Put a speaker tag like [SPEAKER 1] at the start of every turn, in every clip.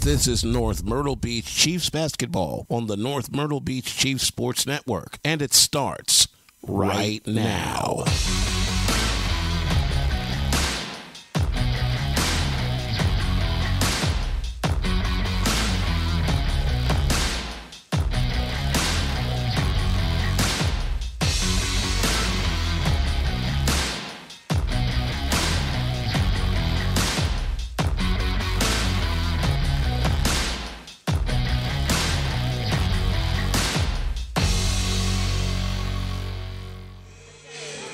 [SPEAKER 1] This is North Myrtle Beach Chiefs basketball on the North Myrtle Beach Chiefs Sports Network, and it starts right now.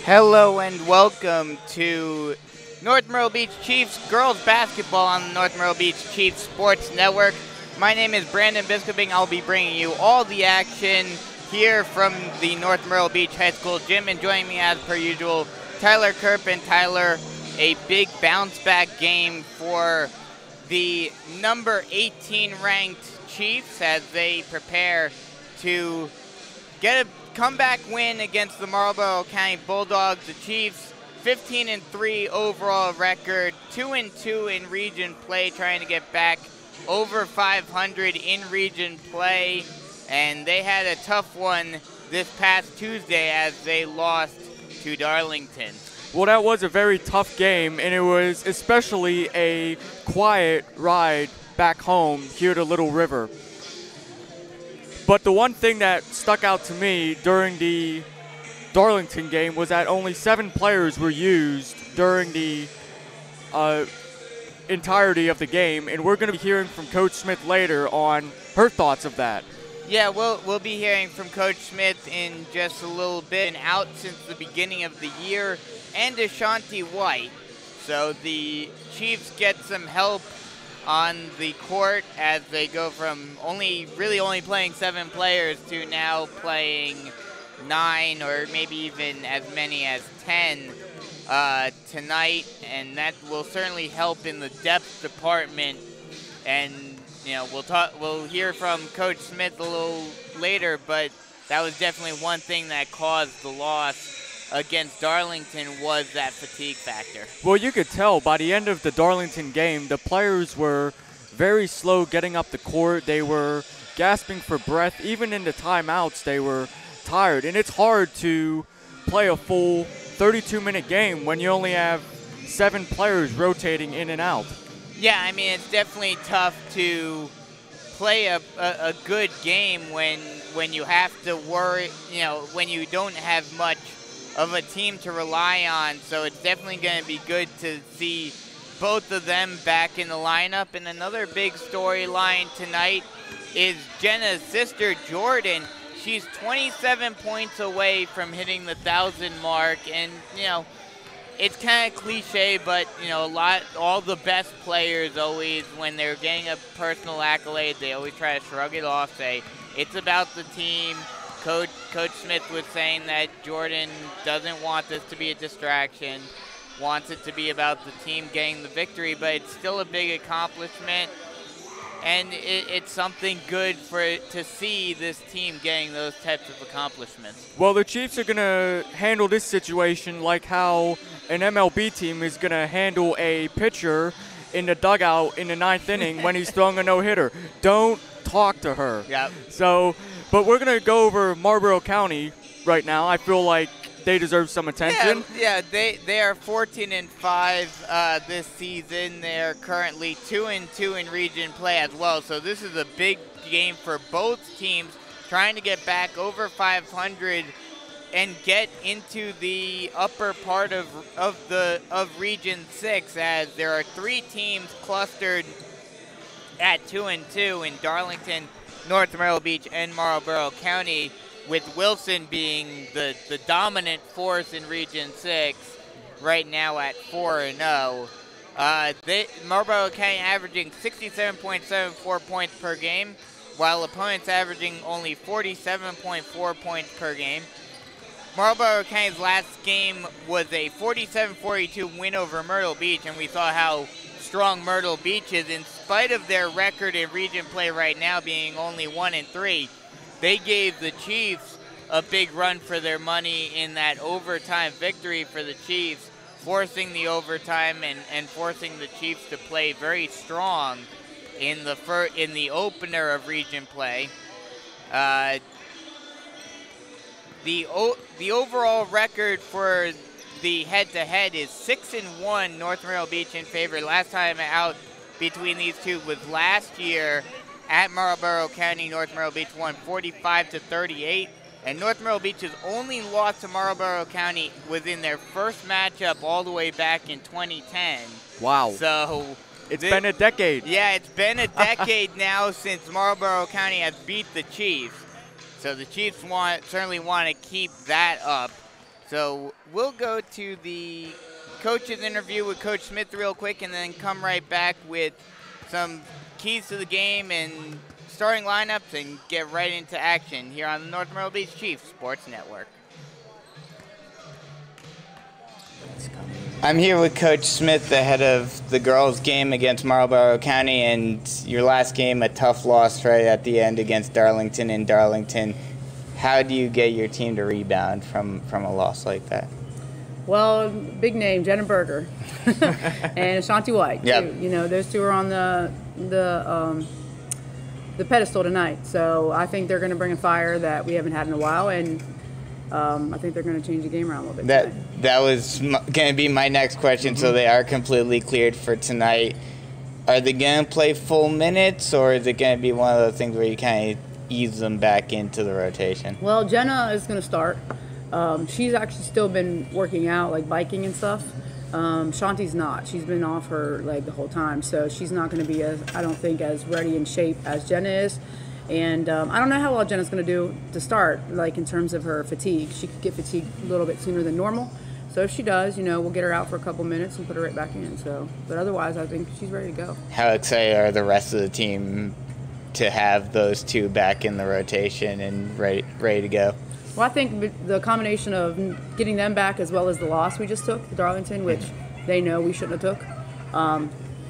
[SPEAKER 2] Hello and welcome to North Myrtle Beach Chiefs girls basketball on the North Myrtle Beach Chiefs Sports Network. My name is Brandon Biskuping. I'll be bringing you all the action here from the North Myrtle Beach High School gym. And joining me as per usual, Tyler Kerpen. Tyler, a big bounce back game for the number 18 ranked Chiefs as they prepare to get a comeback win against the Marlboro County Bulldogs. The Chiefs 15-3 overall record, 2-2 in region play, trying to get back over 500 in region play, and they had a tough one this past Tuesday as they lost to Darlington.
[SPEAKER 3] Well, that was a very tough game, and it was especially a quiet ride back home here to Little River. But the one thing that stuck out to me during the Darlington game was that only 7 players were used during the entirety of the game, and we're going to be hearing from Coach Smith later on her thoughts of that.
[SPEAKER 2] Yeah, we'll be hearing from Coach Smith in just a little bit. And out since the beginning of the year, and Ashanti White. So the Chiefs get some help on the court as they go from only playing 7 players to now playing 9 or maybe even as many as 10 tonight, and that will certainly help in the depth department. And we'll hear from Coach Smith a little later, but that was definitely one thing that caused the loss against Darlington was that fatigue factor.
[SPEAKER 3] Well, you could tell by the end of the Darlington game, the players were very slow getting up the court. They were gasping for breath. Even in the timeouts, they were tired. And it's hard to play a full 32-minute game when you only have 7 players rotating in and out.
[SPEAKER 2] Yeah, I mean, it's definitely tough to play a good game when you have to worry, when you don't have much of a team to rely on. So it's definitely going to be good to see both of them back in the lineup. And another big storyline tonight is Jenna's sister, Jordan. She's 27 points away from hitting the 1,000 mark. And, it's kind of cliche, but, all the best players always, when they're getting a personal accolade, they always try to shrug it off, say, it's about the team. Coach Smith was saying that Jordan doesn't want this to be a distraction, wants it to be about the team getting the victory, but it's still a big accomplishment, and it's something good to see this team getting those types of accomplishments.
[SPEAKER 3] Well, the Chiefs are going to handle this situation like how an MLB team is going to handle a pitcher in the dugout in the 9th inning when he's throwing a no-hitter. Don't talk to her.
[SPEAKER 2] Yep.
[SPEAKER 3] But we're going to go over Marlboro County right now. I feel like they deserve some attention.
[SPEAKER 2] Yeah, they are 14-5 this season. They're currently 2-2 in region play as well. So this is a big game for both teams, trying to get back over 500 and get into the upper part of Region 6, as there are 3 teams clustered at 2-2 in Darlington, North Myrtle Beach, and Marlboro County, with Wilson being the dominant force in Region 6 right now at 4-0. Marlboro County averaging 67.74 points per game, while opponents averaging only 47.4 points per game. Marlboro County's last game was a 47-42 win over Myrtle Beach, and we saw how strong Myrtle Beach is. In spite of their record in region play right now being only 1-3, they gave the Chiefs a big run for their money in that overtime victory for the Chiefs, forcing the overtime and forcing the Chiefs to play very strong in the opener of region play. The overall record for the head-to-head is 6-1. North Myrtle Beach in favor. Last time out between these two was last year at Marlboro County. North Myrtle Beach won 45-38. And North Myrtle Beach's only loss to Marlboro County was in their first matchup all the way back in 2010.
[SPEAKER 3] Wow.
[SPEAKER 2] So
[SPEAKER 3] it's been a decade.
[SPEAKER 2] Yeah, it's been a decade now since Marlboro County has beat the Chiefs. So the Chiefs certainly want to keep that up. So we'll go to the coach's interview with Coach Smith real quick and then come right back with some keys to the game and starting lineups and get right into action here on the North Myrtle Beach Chiefs Sports Network. I'm here with Coach Smith ahead of the girls' game against Marlboro County, and your last game, a tough loss right at the end against Darlington in Darlington. How do you get your team to rebound from a loss like that?
[SPEAKER 4] Well, big name, Jenna Berger and Ashanti White.
[SPEAKER 2] Yep.
[SPEAKER 4] Too. You know, those two are on the pedestal tonight. So I think they're going to bring a fire that we haven't had in a while, and I think they're going to change the game around a little bit.
[SPEAKER 2] That was going to be my next question. So they are completely cleared for tonight. Are they going to play full minutes, or is it going to be one of those things where you kind of ease them back into the rotation?
[SPEAKER 4] Well, Jenna is going to start. She's actually still been working out, like biking and stuff. Shanti's not. She's been off her leg the whole time, so she's not going to be, I don't think, as ready in shape as Jenna is. And I don't know how well Jenna's going to do to start, like in terms of her fatigue. She could get fatigued a little bit sooner than normal. So if she does, we'll get her out for a couple minutes and put her right back in. So, but otherwise, I think she's ready to go.
[SPEAKER 2] How excited are the rest of the team to have those two back in the rotation and ready to go?
[SPEAKER 4] Well, I think the combination of getting them back as well as the loss we just took, Darlington, which they know we shouldn't have took,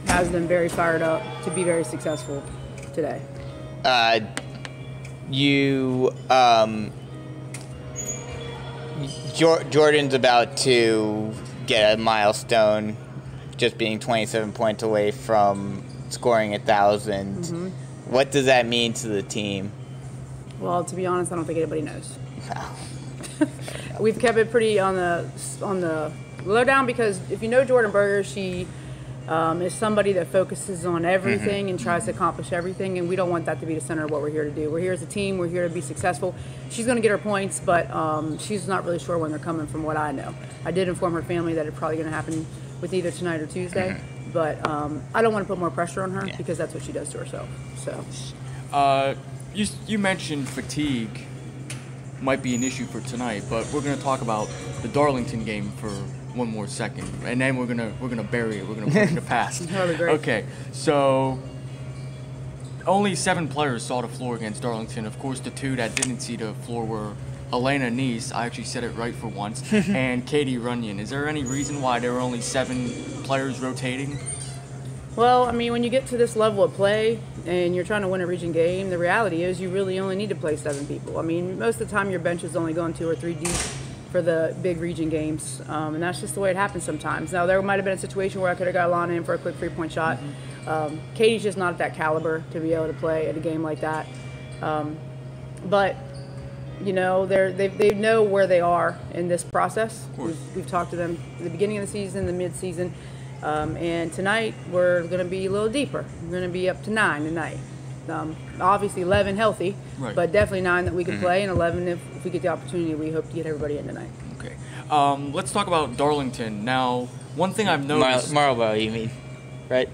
[SPEAKER 4] has them very fired up to be very successful today.
[SPEAKER 2] Jordan's about to get a milestone, just being 27 points away from scoring 1,000. Mm-hmm. What does that mean to the team?
[SPEAKER 4] Well, to be honest, I don't think anybody knows. We've kept it pretty on the lowdown because if you know Jordan Berger, she is somebody that focuses on everything and tries to accomplish everything, and we don't want that to be the center of what we're here to do. We're here as a team. We're here to be successful. She's going to get her points, but she's not really sure when they're coming from what I know. I did inform her family that it's probably going to happen with either tonight or Tuesday, but I don't want to put more pressure on her because that's what she does to herself. So,
[SPEAKER 3] you mentioned fatigue might be an issue for tonight, but we're going to talk about the Darlington game for one more second, and then we're gonna bury it. We're gonna put it in the past.
[SPEAKER 4] That'll be great.
[SPEAKER 3] Okay, so only 7 players saw the floor against Darlington. Of course, the 2 that didn't see the floor were Elena Neese, I actually said it right for once, and Katie Runyon. Is there any reason why there were only 7 players rotating?
[SPEAKER 4] Well, I mean, when you get to this level of play and you're trying to win a region game, the reality is you really only need to play 7 people. I mean, most of the time your bench is only going 2 or 3 deep for the big region games, and that's just the way it happens sometimes. Now, there might have been a situation where I could have got Lana in for a quick 3-point shot. Katie's just not at that caliber to be able to play at a game like that. But, you know, they know where they are in this process. We've talked to them at the beginning of the season, the mid-season, and tonight we're going to be a little deeper. We're going to be up to 9 tonight. Obviously 11 healthy,
[SPEAKER 3] right,
[SPEAKER 4] but definitely 9 that we can play, and 11 if we get the opportunity. We hope to get everybody in tonight.
[SPEAKER 3] Okay. Let's talk about Darlington. Now, one thing I've noticed...
[SPEAKER 2] Marlboro, you mean, right?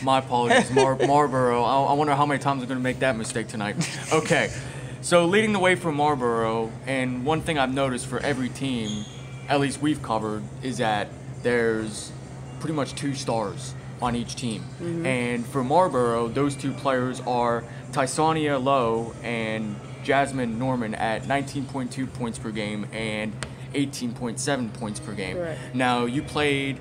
[SPEAKER 3] My apologies, Marlboro. I wonder how many times I'm going to make that mistake tonight. Okay. So leading the way from Marlboro, and one thing I've noticed for every team, at least we've covered, is that there's pretty much 2 stars on each team. And for Marlboro, those 2 players are Tysania Lowe and Jasmine Norman at 19.2 points per game and 18.7 points per game.
[SPEAKER 4] Correct.
[SPEAKER 3] Now, you played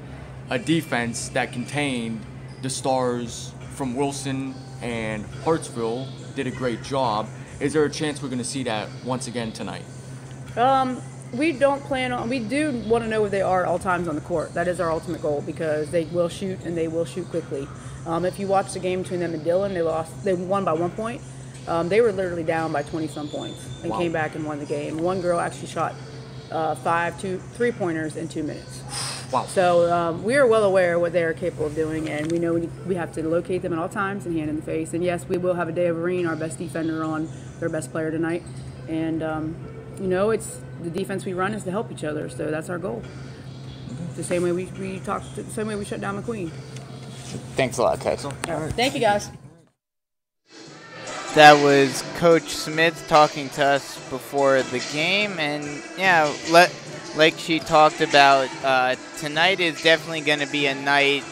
[SPEAKER 3] a defense that contained the stars from Wilson and Hartsville, did a great job. Is there a chance we're going to see that once again tonight?
[SPEAKER 4] we don't plan on. We do want to know where they are at all times on the court. That is our ultimate goal because they will shoot and they will shoot quickly. If you watch the game between them and Dillon, they won by 1 point. They were literally down by 20-some points and came back and won the game. One girl actually shot 3-pointers in 2 minutes.
[SPEAKER 3] Wow.
[SPEAKER 4] So we are well aware of what they are capable of doing, and we know we have to locate them at all times and hand in the face. And yes, we will have a day of Irene, our best defender, on their best player tonight. And it's the defense we run is to help each other. So that's our goal. The same way we talked, the same way we shut down McQueen.
[SPEAKER 2] Thanks a lot, Coach.
[SPEAKER 4] All right. Thank you, guys.
[SPEAKER 2] That was Coach Smith talking to us before the game, and yeah, like she talked about, tonight is definitely going to be a night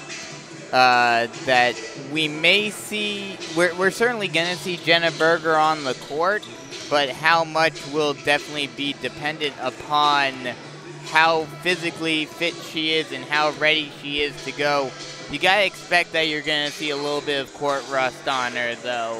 [SPEAKER 2] that we may see. We're certainly going to see Jenna Berger on the court, but how much will definitely be dependent upon how physically fit she is and how ready she is to go. You got to expect that you're going to see a little bit of court rust on her, though.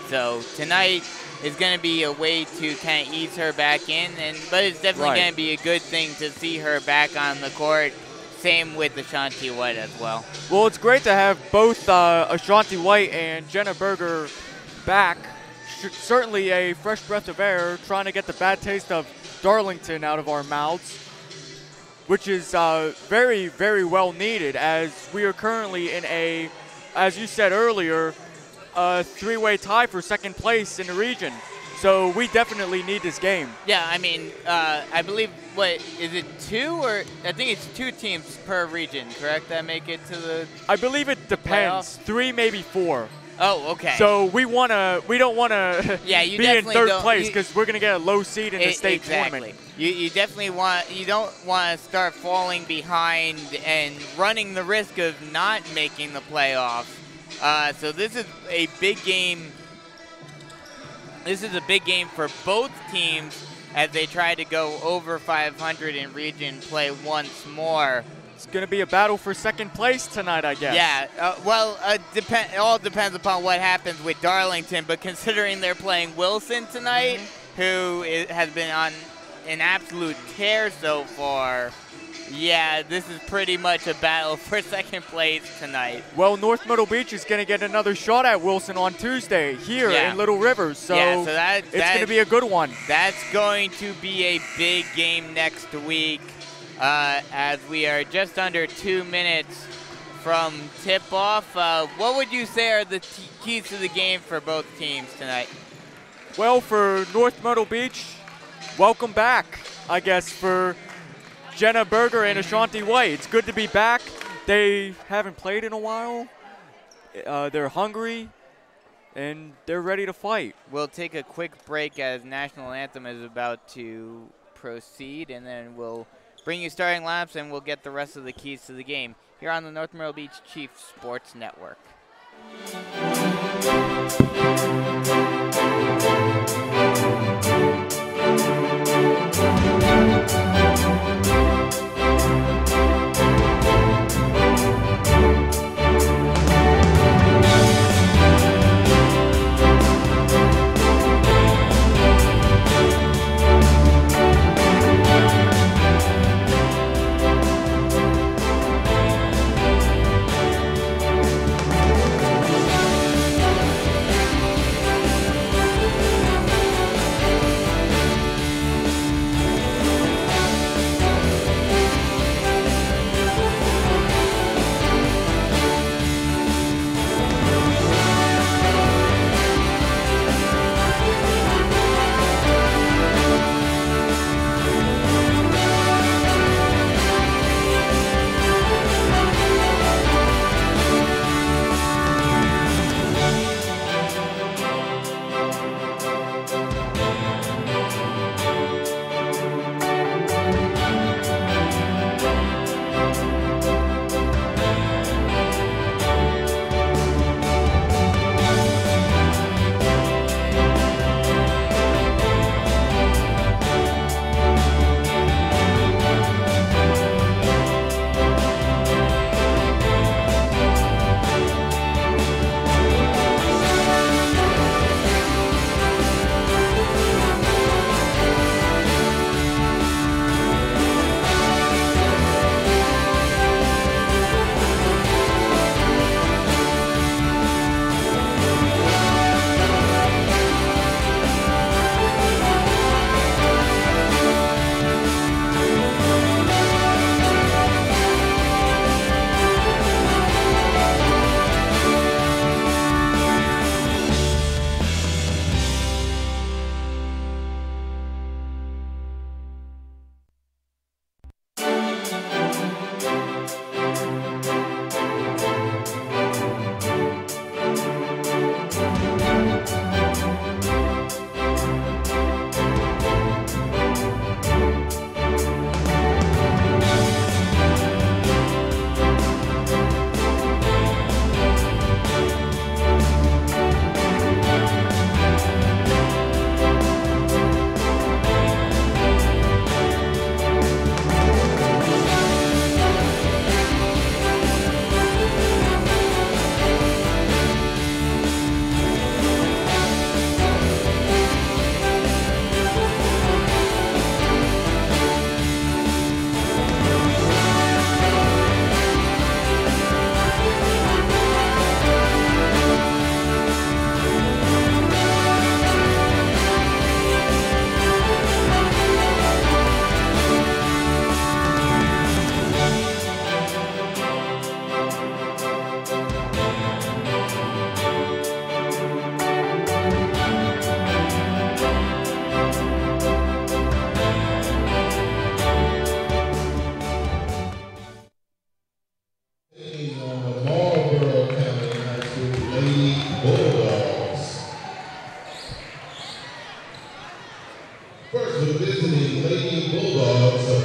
[SPEAKER 2] So tonight is going to be a way to kind of ease her back in, but it's definitely going to be a good thing to see her back on the court. Same with Ashanti White as well.
[SPEAKER 3] Well, it's great to have both Ashanti White and Jenna Berger back. Certainly a fresh breath of air, trying to get the bad taste of Darlington out of our mouths, which is very, very well needed, as we are currently in a, as you said earlier, a three-way tie for second place in the region. So we definitely need this game.
[SPEAKER 2] Yeah, I mean, I believe, what, is it 2 or, I think it's 2 teams per region, correct, that make it to the
[SPEAKER 3] I believe it depends.
[SPEAKER 2] playoffs?
[SPEAKER 3] 3, maybe 4.
[SPEAKER 2] Oh, okay.
[SPEAKER 3] So we don't wanna
[SPEAKER 2] yeah, you
[SPEAKER 3] be in
[SPEAKER 2] definitely
[SPEAKER 3] third
[SPEAKER 2] don't-
[SPEAKER 3] place because we're gonna get a low seed in the state tournament.
[SPEAKER 2] You definitely you don't want to start falling behind and running the risk of not making the playoffs. So this is a big game. This is a big game for both teams as they try to go over 500 in region play once more.
[SPEAKER 3] It's gonna be a battle for second place tonight, I guess.
[SPEAKER 2] Yeah, it all depends upon what happens with Darlington, but considering they're playing Wilson tonight, who has been on an absolute tear so far, yeah, this is pretty much a battle for second place tonight.
[SPEAKER 3] Well, North Myrtle Beach is going to get another shot at Wilson on Tuesday here in Little Rivers, so, it's going to be a good one.
[SPEAKER 2] That's going to be a big game next week, as we are just under 2 minutes from tip-off. What would you say are the keys to the game for both teams tonight?
[SPEAKER 3] Well, for North Myrtle Beach, welcome back, I guess, for Jenna Berger and Ashanti White. It's good to be back. They haven't played in a while. They're hungry, and they're ready to fight.
[SPEAKER 2] We'll take a quick break as National Anthem is about to proceed, and then we'll bring you starting laps, and we'll get the rest of the keys to the game here on the North Myrtle Beach Chiefs Sports Network.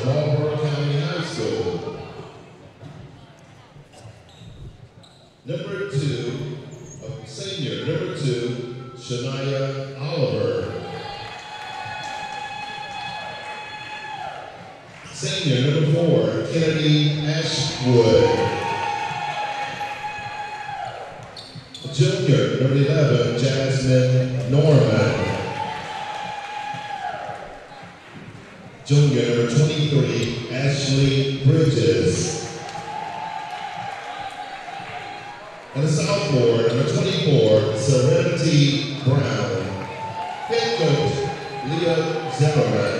[SPEAKER 5] of Marlboro County High School. Senior number 2, Shania Oliver. Senior number 4, Kennedy Ashwood. Junior number 11, Jasmine Norman. Junior number 23, Ashley Bridges. And a sophomore, number 24, Serenity Brown. Head coach, Leah Zimmerman.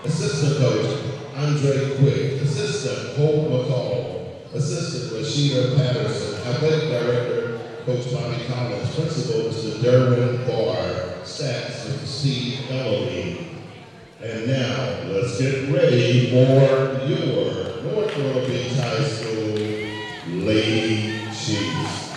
[SPEAKER 5] Assistant coach, Andre Quick. Assistant, Hope McCall. Assistant, Rashida Patterson. Athletic director, Coach Bobby Collins. Principal, Mr. Derwin Barr. Staff, Mr. Steve Eloby. And now, let's get ready for your North Myrtle Beach High School Lady Chiefs.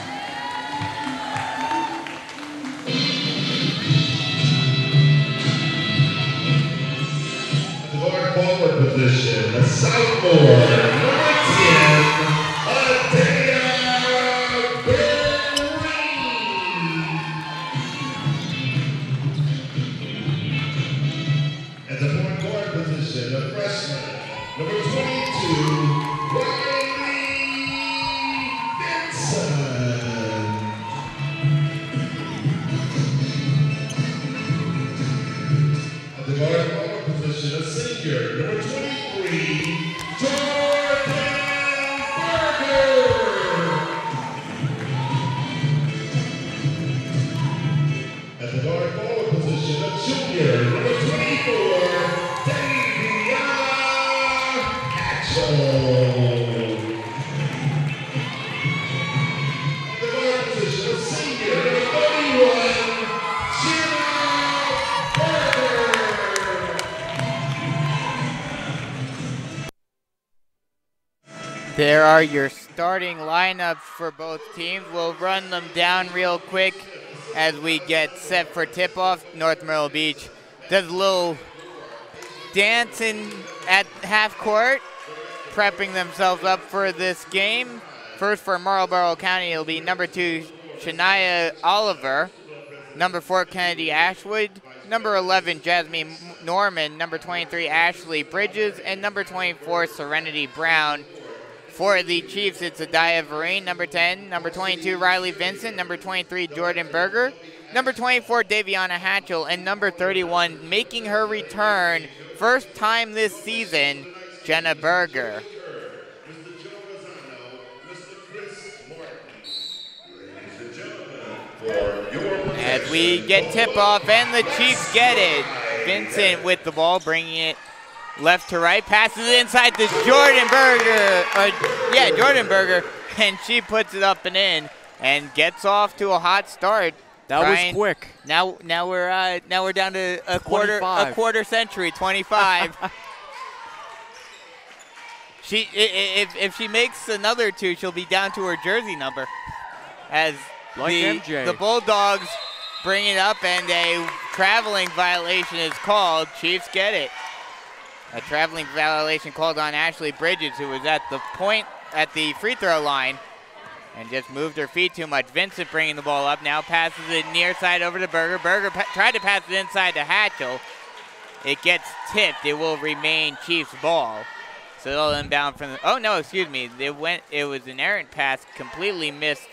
[SPEAKER 5] The guard forward position, the sophomore, number 10, Adea Berry. At the point guard position, the freshman, number 22, Riley Benson. At the guard forward position, a senior, number 23, Jordan Berger. At the guard forward position, a junior, number 24, Davia Hatchell. At the guard position, a senior, number 31, Jenna Berger.
[SPEAKER 2] There are your starting lineups for both teams. We'll run them down real quick as we get set for tip-off. North Myrtle Beach does a little dancing at half court, prepping themselves up for this game. First for Marlboro County, it'll be number 2, Shania Oliver, number 4, Kennedy Ashwood, number 11, Jasmine Norman, number 23, Ashley Bridges, and number 24, Serenity Brown. For the Chiefs, it's Adaya Vereen, number 10, number 22, Riley Vincent, number 23, Jordan Berger, number 24, Daviana Hatchell, and number 31, making her return, first time this season, Jenna Berger. As we get tip-off, and the Chiefs get it. Vincent with the ball, bringing it left to right, passes it inside to Jordan Berger. Jordan Berger, and she puts it up and in, and gets off to a hot start.
[SPEAKER 3] That was quick.
[SPEAKER 2] Now we're down to a quarter century, 25. If she makes another 2, she'll be down to her jersey number. As the Bulldogs bring it up, and a traveling violation is called. Chiefs get it. A traveling violation called on Ashley Bridges, who was at the point at the free throw line and just moved her feet too much. Vincent bringing the ball up, now passes it near side over to Berger. Berger tried to pass it inside to Hatchell. It gets tipped. It will remain Chiefs ball. So they'll inbound from the, it was an errant pass, completely missed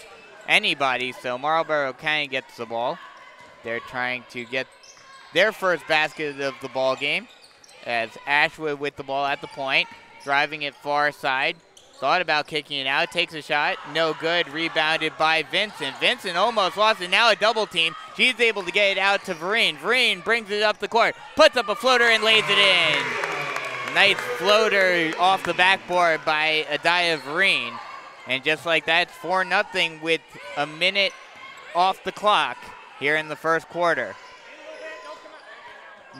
[SPEAKER 2] anybody, so Marlboro County gets the ball. They're trying to get their first basket of the ball game. As Ashwood with the ball at the point, driving it far side, thought about kicking it out, takes a shot, no good, rebounded by Vincent. Vincent almost lost it, now a double team. She's able to get it out to Vereen. Vereen brings it up the court, puts up a floater and lays it in. Nice floater off the backboard by Adaya Vereen. And just like that, it's 4-0 with a minute off the clock here in the first quarter.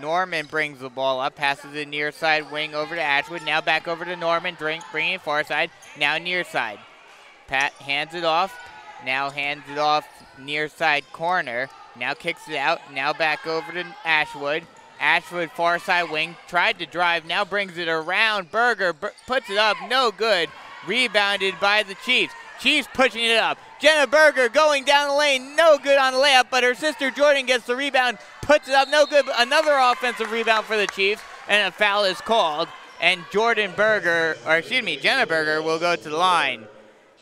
[SPEAKER 2] Norman brings the ball up, passes it near side wing over to Ashwood. Now back over to Norman, bringing it far side. Now near side. Pat hands it off. Now hands it off near side corner. Now kicks it out. Now back over to Ashwood. Ashwood far side wing, tried to drive, now brings it around. Berger puts it up, no good. Rebounded by the Chiefs. Chiefs pushing it up. Jenna Berger going down the lane, no good on the layup, but her sister Jordan gets the rebound, puts it up, no good. Another offensive rebound for the Chiefs, and a foul is called. And Jenna Berger will go to the line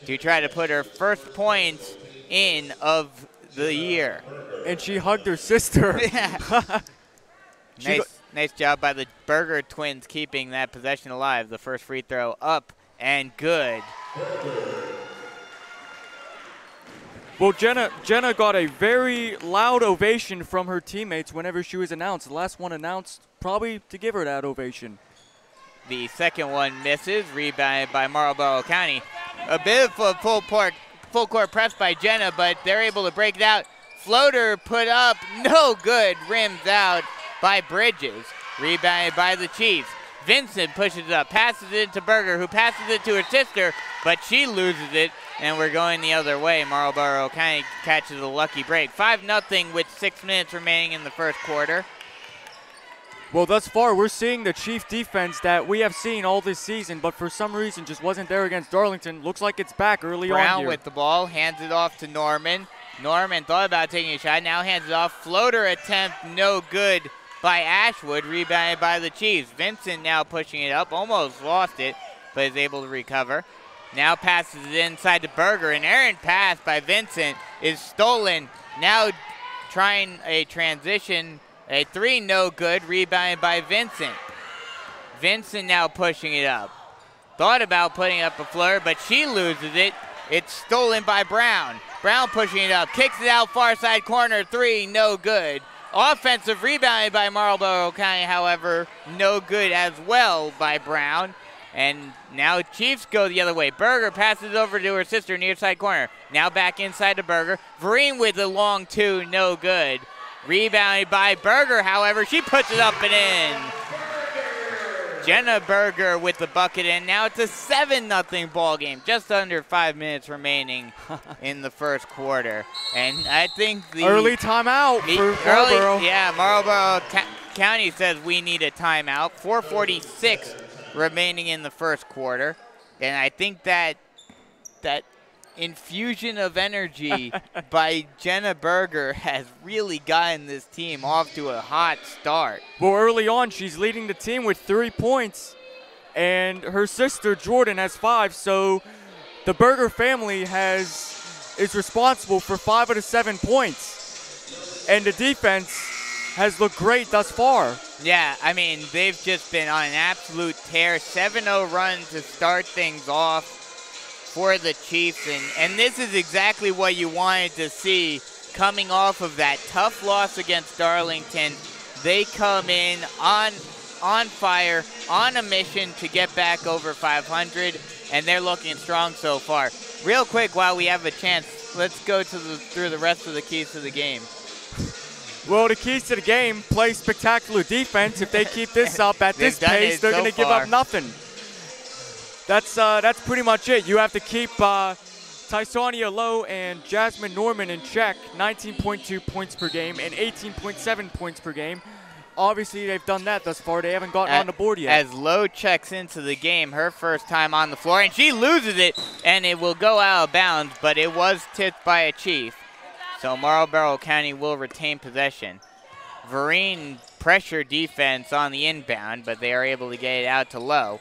[SPEAKER 2] to try to put her first points in of the year.
[SPEAKER 3] And she hugged her sister.
[SPEAKER 2] Nice job by the Berger twins keeping that possession alive. The first free throw up and good.
[SPEAKER 3] Well, Jenna got a very loud ovation from her teammates whenever she was announced. The last one announced probably to give her that ovation.
[SPEAKER 2] The second one misses, rebounded by Marlboro County. A bit of a full court press by Jenna, but they're able to break it out. Floater put up, no good, rims out by Bridges. Rebounded by the Chiefs. Vincent pushes it up, passes it to Berger, who passes it to her sister, but she loses it, and we're going the other way. Marlboro County catches a lucky break. 5-0 with 6 minutes remaining in the first quarter.
[SPEAKER 3] Well, thus far, we're seeing the Chief defense that we have seen all this season, but for some reason just wasn't there against Darlington. Looks like it's back early on
[SPEAKER 2] Brown
[SPEAKER 3] here.
[SPEAKER 2] with the ball, hands it off to Norman. Norman thought about taking a shot, now hands it off. Floater attempt, no good by Ashwood, rebounded by the Chiefs. Vincent now pushing it up, almost lost it, but is able to recover. Now passes it inside to Berger. An errant pass by Vincent is stolen. Now trying a transition. A three, no good, rebounded by Vincent. Vincent now pushing it up. Thought about putting up a floater, but she loses it. It's stolen by Brown. Brown pushing it up, kicks it out far side corner, three, no good. Offensive rebounded by Marlboro County, however, no good as well by Brown. And now Chiefs go the other way. Berger passes over to her sister near side corner. Now back inside to Berger. Vereen with a long two, no good. Rebounded by Berger, however, she puts it up and in. Jenna Berger with the bucket in. Now it's a 7-0 ball game. Just under 5 minutes remaining in the first quarter. And I think the
[SPEAKER 3] early timeout for Marlboro.
[SPEAKER 2] Yeah, Marlboro County says we need a timeout. 4:46 remaining in the first quarter. And I think that infusion of energy by Jenna Berger has really gotten this team off to a hot start.
[SPEAKER 3] Well, early on, she's leading the team with 3 points, and her sister Jordan has 5. So the Berger family is responsible for 5 of the 7 points, and the defense has looked great thus far.
[SPEAKER 2] Yeah, I mean, they've just been on an absolute tear. 7-0 run to start things off for the Chiefs, and this is exactly what you wanted to see coming off of that tough loss against Darlington. They come in on fire, on a mission to get back over 500, and they're looking strong so far. Real quick, while we have a chance, let's go through the rest of the keys to the game.
[SPEAKER 3] Well, the keys to the game: play spectacular defense. If they keep this up at this pace, they're going to give up nothing. That's pretty much it. You have to keep Tysania Lowe and Jasmine Norman in check. 19.2 points per game and 18.7 points per game. Obviously, they've done that thus far. They haven't gotten on the board yet.
[SPEAKER 2] As Lowe checks into the game, her first time on the floor, and she loses it, and it will go out of bounds, but it was tipped by a Chief. So Marlboro County will retain possession. Vereen pressure defense on the inbound, but they are able to get it out to Lowe.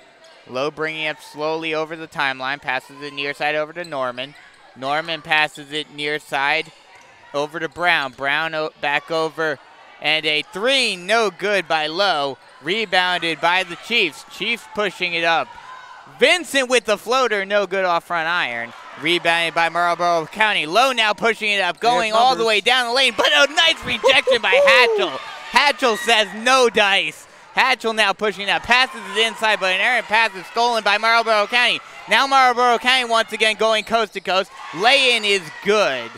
[SPEAKER 2] Lowe bringing it up slowly over the timeline, passes it near side over to Norman. Norman passes it near side over to Brown. Brown back over, and a three, no good by Lowe. Rebounded by the Chiefs. Chiefs pushing it up. Vincent with the floater, no good off front iron. Rebounded by Marlboro County. Lowe now pushing it up, going all the way down the lane, but a nice rejection by Hatchell. Hatchell says no dice. Hatchell now pushing it up, passes it inside, but an errant pass is stolen by Marlboro County. Now Marlboro County once again going coast to coast. Lay-in is good.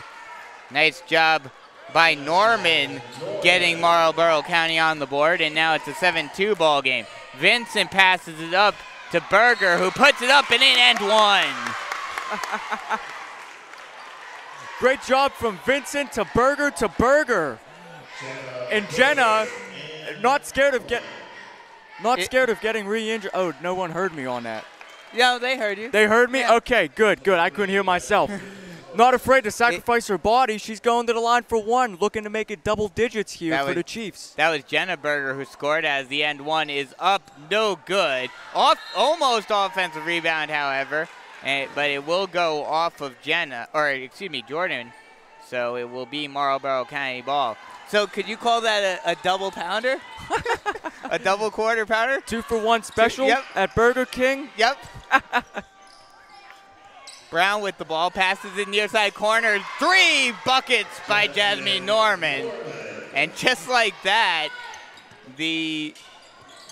[SPEAKER 2] Nice job by Norman getting Marlboro County on the board, and now it's a 7-2 ball game. Vincent passes it up to Berger, who puts it up and in and one.
[SPEAKER 3] Great job from Vincent to Berger. And Jenna Not scared of getting re-injured. Oh, no one heard me on that.
[SPEAKER 2] No, they heard you.
[SPEAKER 3] They heard me?
[SPEAKER 2] Yeah.
[SPEAKER 3] Okay, good. I couldn't hear myself. Not afraid to sacrifice her body. She's going to the line for one, looking to make it double digits here for the Chiefs.
[SPEAKER 2] That was Jenna Berger who scored as the end one is up, no good. Almost offensive rebound, however, but it will go off of Jordan. So it will be Marlboro County ball. So could you call that a double pounder? A double quarter pounder?
[SPEAKER 3] 2-for-1 special at Burger King?
[SPEAKER 2] Yep. Brown with the ball, passes in near side corner. 3 buckets by Jasmine Norman. And just like that, the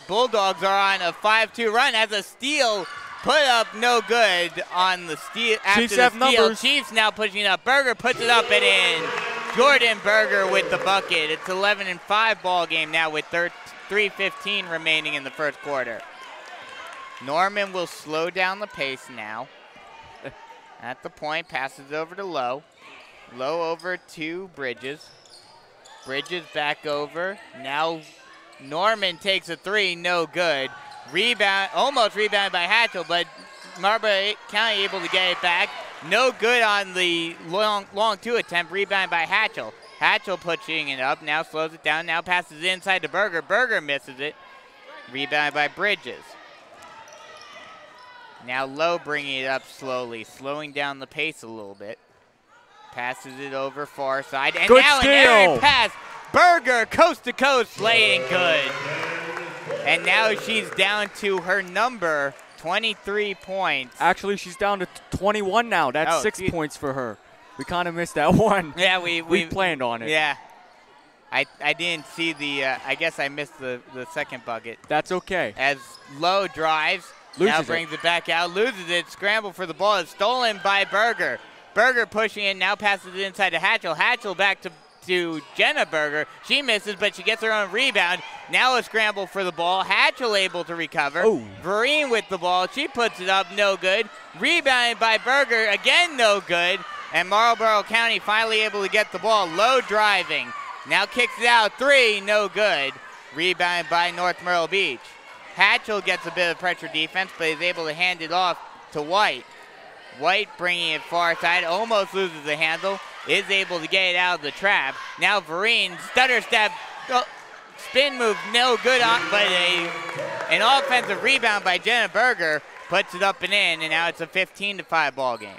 [SPEAKER 2] Bulldogs are on a 5-2 run as a steal put up no good on the steal. After
[SPEAKER 3] Chiefs
[SPEAKER 2] the
[SPEAKER 3] have
[SPEAKER 2] steal,
[SPEAKER 3] numbers.
[SPEAKER 2] Chiefs now pushing it up. Berger puts it up and in. Jordan Berger with the bucket. It's 11-5 ball game now with 3:15 remaining in the first quarter. Norman will slow down the pace now. At the point, passes over to Lowe. Lowe over to Bridges. Bridges back over. Now Norman takes a 3, no good. Rebound, almost rebounded by Hatchell, but Marlboro County able to get it back. No good on the long 2 attempt, rebounded by Hatchell. Hatchell pushing it up, now slows it down, now passes inside to Berger. Berger misses it. Rebounded by Bridges. Now Lowe bringing it up slowly, slowing down the pace a little bit. Passes it over far side, and
[SPEAKER 3] good
[SPEAKER 2] now
[SPEAKER 3] steal.
[SPEAKER 2] An errant pass. Berger coast to coast, laying good. And now she's down to her number 23 points.
[SPEAKER 3] Actually, she's down to 21 now. That's 6 points for her. We kind of missed that one.
[SPEAKER 2] Yeah,
[SPEAKER 3] we planned on it.
[SPEAKER 2] Yeah. I didn't see the, I guess I missed the second bucket.
[SPEAKER 3] That's okay.
[SPEAKER 2] As Lowe drives, now brings it back out, loses it, scramble for the ball. It's stolen by Berger. Berger pushing it, now passes it inside to Hatchell. Hatchell back to Jenna Berger. She misses, but she gets her own rebound. Now a scramble for the ball. Hatchell able to recover.
[SPEAKER 3] Oh.
[SPEAKER 2] Vereen with the ball. She puts it up, no good. Rebounded by Berger, again no good. And Marlboro County finally able to get the ball. Low driving. Now kicks it out, 3, no good. Rebounded by North Myrtle Beach. Hatchell gets a bit of pressure defense, but is able to hand it off to White. White bringing it far side, almost loses the handle, is able to get it out of the trap. Now Vereen, stutter step, spin move, no good, but an offensive rebound by Jenna Berger puts it up and in, and now it's a 15-5 ball game.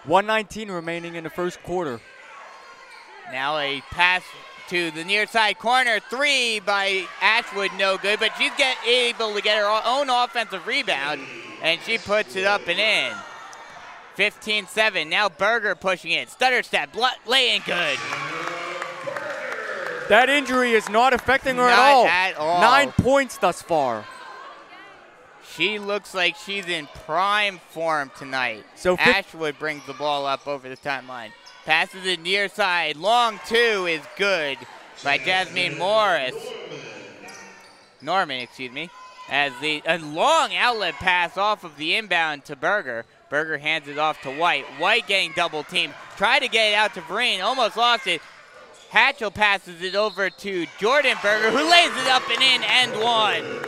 [SPEAKER 3] 1:19 remaining in the first quarter.
[SPEAKER 2] Now a pass to the near side corner, 3 by Ashwood, no good, but she's able to get her own offensive rebound, and she puts it up and in. 15-7, now Berger pushing it, stutter step, laying good.
[SPEAKER 3] That injury is not affecting her
[SPEAKER 2] Not at all.
[SPEAKER 3] 9 points thus far.
[SPEAKER 2] She looks like she's in prime form tonight.
[SPEAKER 3] So
[SPEAKER 2] Ashwood brings the ball up over the timeline. Passes it near side. Long 2 is good by Jasmine Norman, excuse me. As a long outlet pass off of the inbound to Berger. Berger hands it off to White. White getting double teamed. Tried to get it out to Vereen. Almost lost it. Hatchell passes it over to Jordan Berger, who lays it up and in, and 1.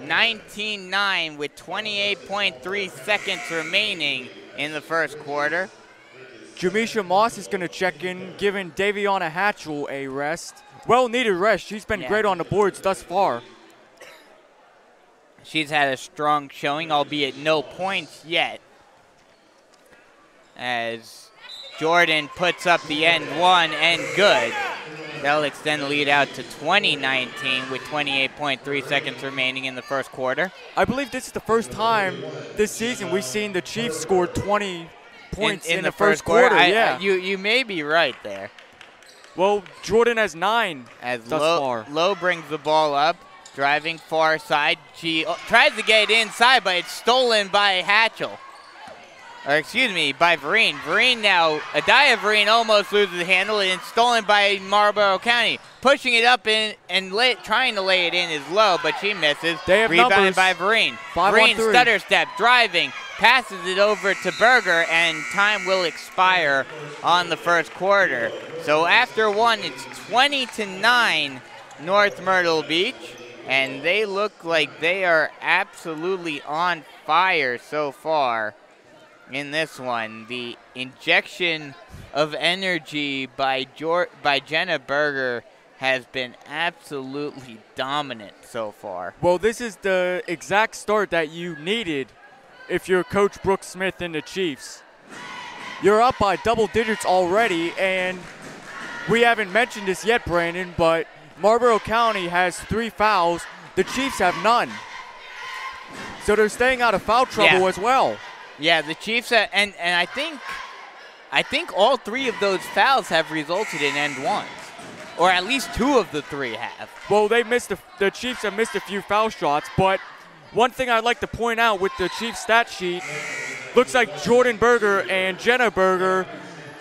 [SPEAKER 2] 19-9 with 28.3 seconds remaining in the first quarter.
[SPEAKER 3] Jamisha Moss is going to check in, giving Daviana Hatchell a rest. Well-needed rest. She's been great on the boards thus far.
[SPEAKER 2] She's had a strong showing, albeit no points yet. As Jordan puts up the end 1 and good. That'll extend the lead out to 20-19 with 28.3 seconds remaining in the first quarter.
[SPEAKER 3] I believe this is the first time this season we've seen the Chiefs score 20 points in the first quarter. Yeah.
[SPEAKER 2] You may be right there.
[SPEAKER 3] Well, Jordan has 9
[SPEAKER 2] as
[SPEAKER 3] thus far.
[SPEAKER 2] Lowe brings the ball up, driving far side. She tries to get it inside, but it's stolen by Hatchell. Or excuse me, by Vereen. Vereen now, Adaya Vereen almost loses the handle, and it's stolen by Marlboro County. Pushing it up and trying to lay it in is Lowe, but she misses.
[SPEAKER 3] They have
[SPEAKER 2] Rebounded
[SPEAKER 3] numbers.
[SPEAKER 2] by Vereen.
[SPEAKER 3] 5
[SPEAKER 2] Vereen
[SPEAKER 3] on 3.
[SPEAKER 2] stutter step, driving, passes it over to Berger, and time will expire on the first quarter. So after one, it's 20-9 North Myrtle Beach, and they look like they are absolutely on fire so far in this one. The injection of energy by Jenna Berger has been absolutely dominant so far.
[SPEAKER 3] Well, this is the exact start that you needed if you're Coach Brooks Smith and the Chiefs. You're up by double digits already, and we haven't mentioned this yet, Brandon, but Marlboro County has 3 fouls. The Chiefs have none. So they're staying out of foul trouble as well.
[SPEAKER 2] Yeah, the Chiefs, and I think all 3 of those fouls have resulted in end ones. Or at least 2 of the 3 have.
[SPEAKER 3] Well, the Chiefs have missed a few foul shots, but one thing I'd like to point out with the Chiefs stat sheet, looks like Jordan Berger and Jenna Berger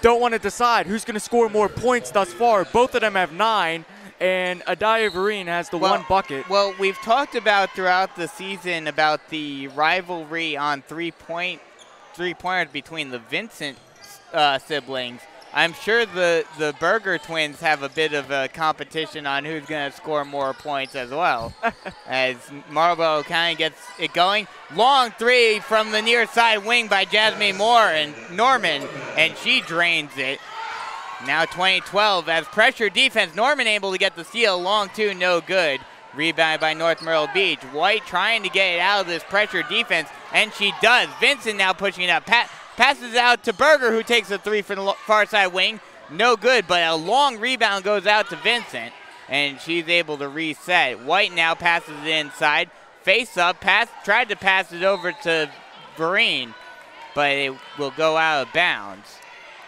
[SPEAKER 3] don't want to decide who's going to score more points thus far. Both of them have 9, and Adaya Vereen has the 1 bucket.
[SPEAKER 2] Well, we've talked about throughout the season about the rivalry on three-pointers between the Vincent siblings. I'm sure the Berger twins have a bit of a competition on who's going to score more points as well. As Marlboro County gets it going. Long 3 from the near side wing by Jasmine Moore and Norman, and she drains it. Now 20-12 as pressure defense. Norman able to get the steal. Long 2, no good. Rebound by North Myrtle Beach. White trying to get it out of this pressure defense, and she does. Vincent now pushing it up. Passes out to Berger, who takes a 3 from the far side wing. No good, but a long rebound goes out to Vincent, and she's able to reset. White now passes it inside. Face up, tried to pass it over to Vereen, but it will go out of bounds,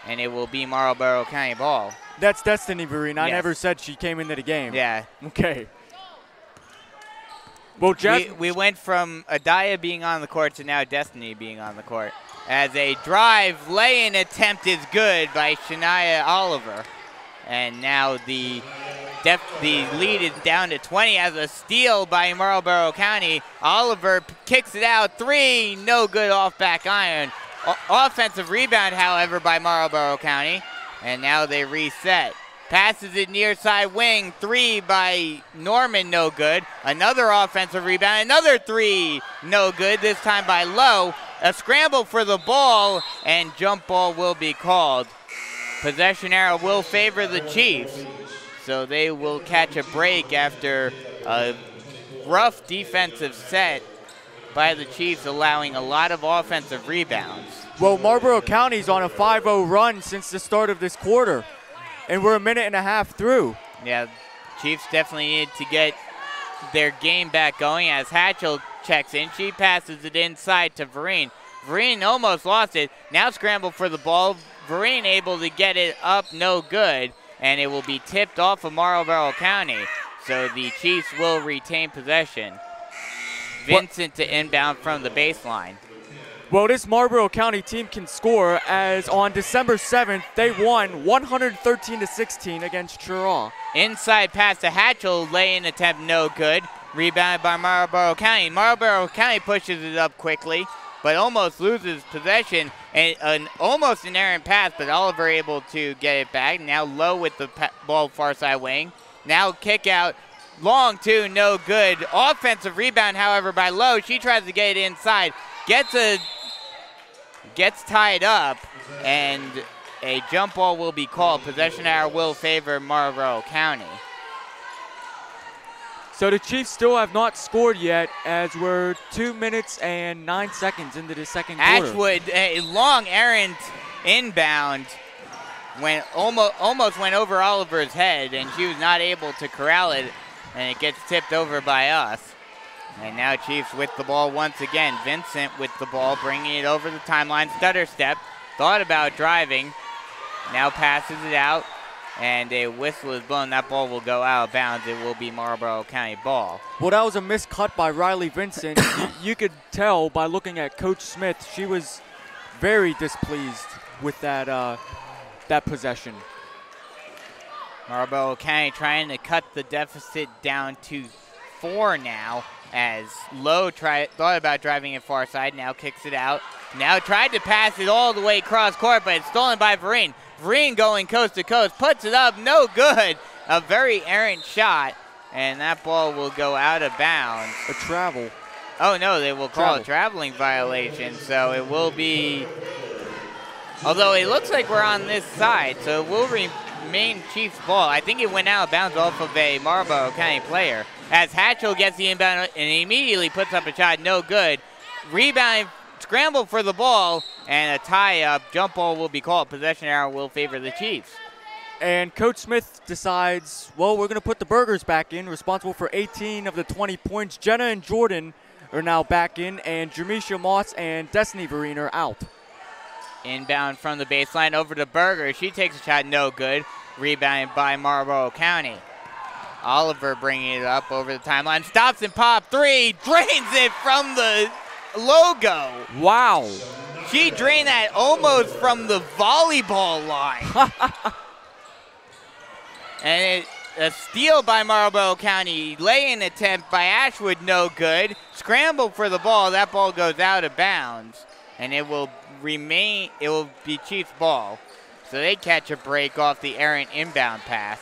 [SPEAKER 2] and it will be Marlboro County ball.
[SPEAKER 3] That's Destiny Vereen. I
[SPEAKER 2] Yes.
[SPEAKER 3] never said she came into the game.
[SPEAKER 2] Yeah.
[SPEAKER 3] Okay. Well,
[SPEAKER 2] we went from Adaya being on the court to now Destiny being on the court. As a drive lay-in attempt is good by Shania Oliver. And now the lead is down to 20 as a steal by Marlboro County. Oliver kicks it out, 3, no good off back iron. Offensive rebound, however, by Marlboro County. And now they reset. Passes it near side wing, 3 by Norman, no good. Another offensive rebound, another 3, no good, this time by Lowe. A scramble for the ball, and jump ball will be called. Possession arrow will favor the Chiefs, so they will catch a break after a rough defensive set by the Chiefs, allowing a lot of offensive rebounds.
[SPEAKER 3] Well, Marlboro County's on a 5-0 run since the start of this quarter, and we're a minute and a half through.
[SPEAKER 2] Yeah, Chiefs definitely need to get their game back going as Hatchell checks in. She passes it inside to Vereen. Vereen almost lost it. Now scramble for the ball. Vereen able to get it up, no good, and it will be tipped off of Marlboro County. So the Chiefs will retain possession. Vincent to inbound from the baseline.
[SPEAKER 3] Well, this Marlboro County team can score, as on December 7th, they won 113-16 against Cheraw.
[SPEAKER 2] Inside pass to Hatchell, lay-in attempt no good. Rebounded by Marlboro County. Marlboro County pushes it up quickly, but almost loses possession. And almost an errant pass, but Oliver able to get it back. Now Lowe with the ball far side wing. Now kick out. Long 2, no good. Offensive rebound, however, by Lowe. She tries to get it inside. Gets tied up, and a jump ball will be called. Possession arrow will favor Marlboro County.
[SPEAKER 3] So the Chiefs still have not scored yet, as we're 2 minutes and 9 seconds into the second quarter.
[SPEAKER 2] Ashwood, a long errant inbound, almost went over Oliver's head, and she was not able to corral it, and it gets tipped over by us. And now Chiefs with the ball once again. Vincent with the ball, bringing it over the timeline. Stutter step, thought about driving, now passes it out, and a whistle is blown. That ball will go out of bounds. It will be Marlboro County ball.
[SPEAKER 3] Well, that was a miscut by Riley Vincent. You could tell by looking at Coach Smith, she was very displeased with that possession.
[SPEAKER 2] Marlboro County trying to cut the deficit down to 4 now, as Lowe thought about driving it far side, now kicks it out Now tried to pass it all the way across court, but it's stolen by Vereen. Vereen going coast to coast, puts it up, no good. A very errant shot, and that ball will go out of bounds.
[SPEAKER 3] A travel.
[SPEAKER 2] Oh, no, they will call a traveling violation, so it will be, although it looks like we're on this side, so it will remain Chiefs ball. I think it went out of bounds off of a Marlboro County player. As Hatchell gets the inbound and immediately puts up a shot, no good. Rebound, scramble for the ball, and a tie-up. Jump ball will be called. Possession arrow will favor the Chiefs.
[SPEAKER 3] And Coach Smith decides, well, we're going to put the Burgers back in, responsible for 18 of the 20 points. Jenna and Jordan are now back in, and Jamisha Moss and Destiny Vereen are out.
[SPEAKER 2] Inbound from the baseline over to Berger. She takes a shot, no good. Rebounded by Marlboro County. Oliver bringing it up over the timeline. Stops and pop three. Drains it from the logo.
[SPEAKER 3] Wow.
[SPEAKER 2] She drained that almost from the volleyball line. And a steal by Marlboro County. Lay-in attempt by Ashwood, no good. Scramble for the ball. That ball goes out of bounds. And it will be Chiefs ball. So they catch a break off the errant inbound pass.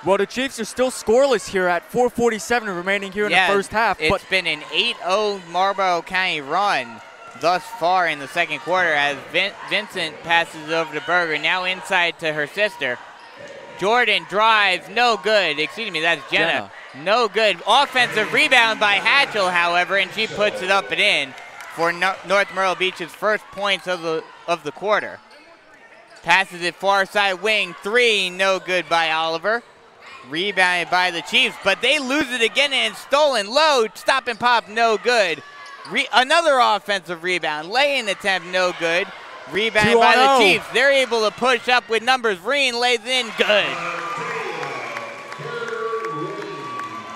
[SPEAKER 3] Well, the Chiefs are still scoreless here at 4:47 remaining here in the first half.
[SPEAKER 2] It's been an 8-0 Marlboro County run thus far in the second quarter as Vincent passes it over to Berger. Now inside to her sister. Jordan drives, no good. Excuse me, that's Jenna. No good. Offensive rebound by Hatchell, however, and she puts it up and in for North Myrtle Beach's first points of the quarter. Passes it far side wing, three, no good by Oliver. Rebounded by the Chiefs, but they lose it again and stolen low. Stop and pop, no good. Another offensive rebound. Lay-in attempt, no good. Rebounded by the Chiefs. They're able to push up with numbers. Vereen lays in, good.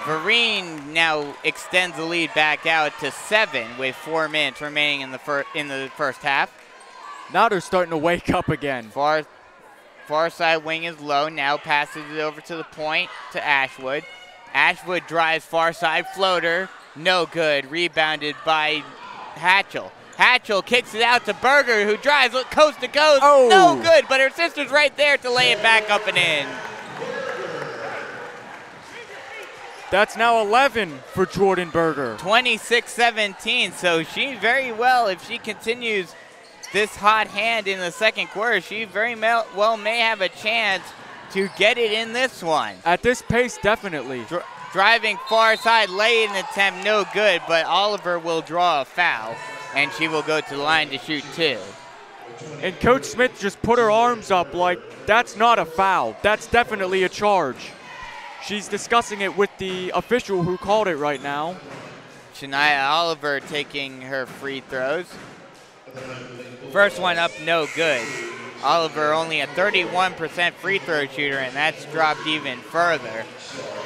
[SPEAKER 2] Vereen now extends the lead back out to 7 with 4 minutes remaining in the first half.
[SPEAKER 3] Now they're starting to wake up again.
[SPEAKER 2] Far side wing is low. Now passes it over to the point to Ashwood. Ashwood drives far side floater. No good. Rebounded by Hatchell. Hatchell kicks it out to Berger, who drives coast to coast.
[SPEAKER 3] Oh.
[SPEAKER 2] No good, but her sister's right there to lay it back up and in.
[SPEAKER 3] That's now 11 for Jordan Berger.
[SPEAKER 2] 26-17, so she very well, if she continues this hot hand in the second quarter, she very well may have a chance to get it in this one.
[SPEAKER 3] At this pace, definitely.
[SPEAKER 2] Driving far side, lay-in attempt, no good, but Oliver will draw a foul, and she will go to the line to shoot 2.
[SPEAKER 3] And Coach Smith just put her arms up like, that's not a foul. That's definitely a charge. She's discussing it with the official who called it right now.
[SPEAKER 2] Shania Oliver taking her free throws. First one up, no good. Oliver only a 31% free throw shooter, and that's dropped even further.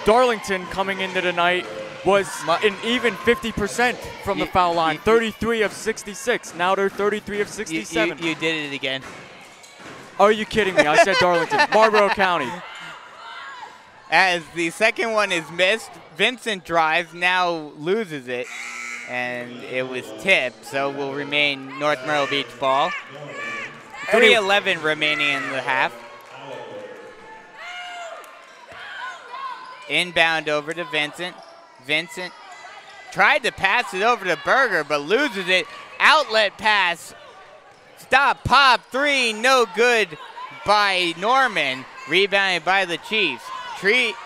[SPEAKER 3] Darlington coming into the night was an even 50% from the foul line, 33 of 66. Now they're 33 of 67.
[SPEAKER 2] You did it again.
[SPEAKER 3] Are you kidding me? I said Darlington. Marlboro County.
[SPEAKER 2] As the second one is missed, Vincent drives, now loses it, and it was tipped, so will remain North Myrtle Beach ball. 3:11 remaining in the half. Inbound over to Vincent. Vincent tried to pass it over to Berger, but loses it. Outlet pass. Stop, pop, 3, no good by Norman. Rebounded by the Chiefs.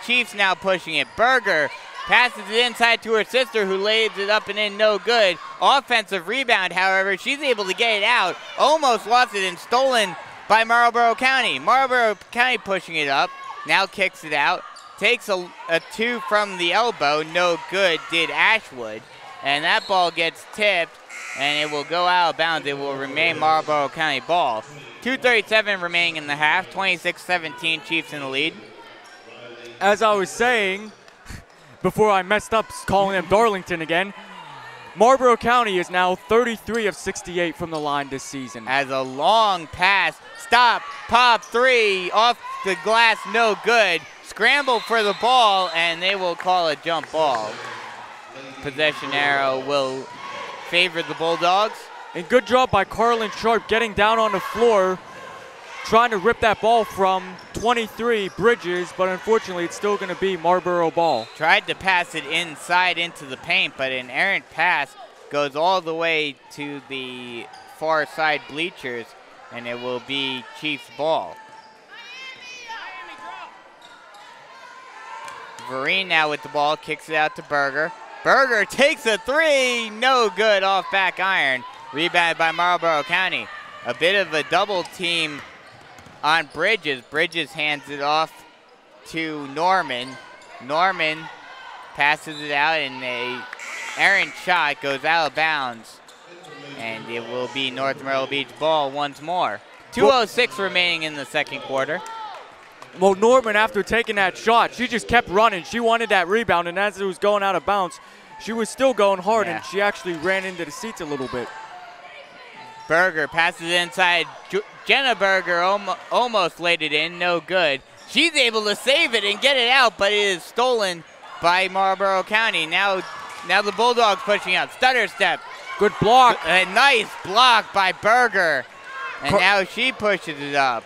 [SPEAKER 2] Chiefs now pushing it. Berger passes it inside to her sister, who lays it up and in, no good. Offensive rebound, however, she's able to get it out. Almost lost it and stolen by Marlboro County. Marlboro County pushing it up. Now kicks it out. Takes a 2 from the elbow. No good did Ashwood. And that ball gets tipped, and it will go out of bounds. It will remain Marlboro County ball. 2:37 remaining in the half. 26-17, Chiefs in the lead.
[SPEAKER 3] As I was saying, before I messed up calling them Darlington again, Marlboro County is now 33 of 68 from the line this season.
[SPEAKER 2] As a long pass, stop, pop, 3, off the glass, no good. Scramble for the ball, and they will call a jump ball. Possession arrow will favor the Bulldogs.
[SPEAKER 3] And good job by Carlin Sharp getting down on the floor, trying to rip that ball from 23 Bridges, but unfortunately it's still going to be Marlboro ball.
[SPEAKER 2] Tried to pass it inside into the paint, but an errant pass goes all the way to the far side bleachers, and it will be Chiefs ball. Vereen now with the ball, kicks it out to Berger. Berger takes a three, no good off back iron. Rebounded by Marlboro County. A bit of a double team on Bridges. Bridges hands it off to Norman. Norman passes it out, and a errant shot goes out of bounds. And it will be North Myrtle Beach ball once more. 2:06 remaining in the second quarter.
[SPEAKER 3] Well, Norman, after taking that shot, she just kept running. She wanted that rebound, and as it was going out of bounds, she was still going hard, and she actually ran into the seats a little bit.
[SPEAKER 2] Berger passes it inside. Jenna Berger almost laid it in, no good. She's able to save it and get it out, but it is stolen by Marlboro County. Now the Bulldogs pushing up. Stutter step.
[SPEAKER 3] Good block.
[SPEAKER 2] A nice block by Berger. And now she pushes it up.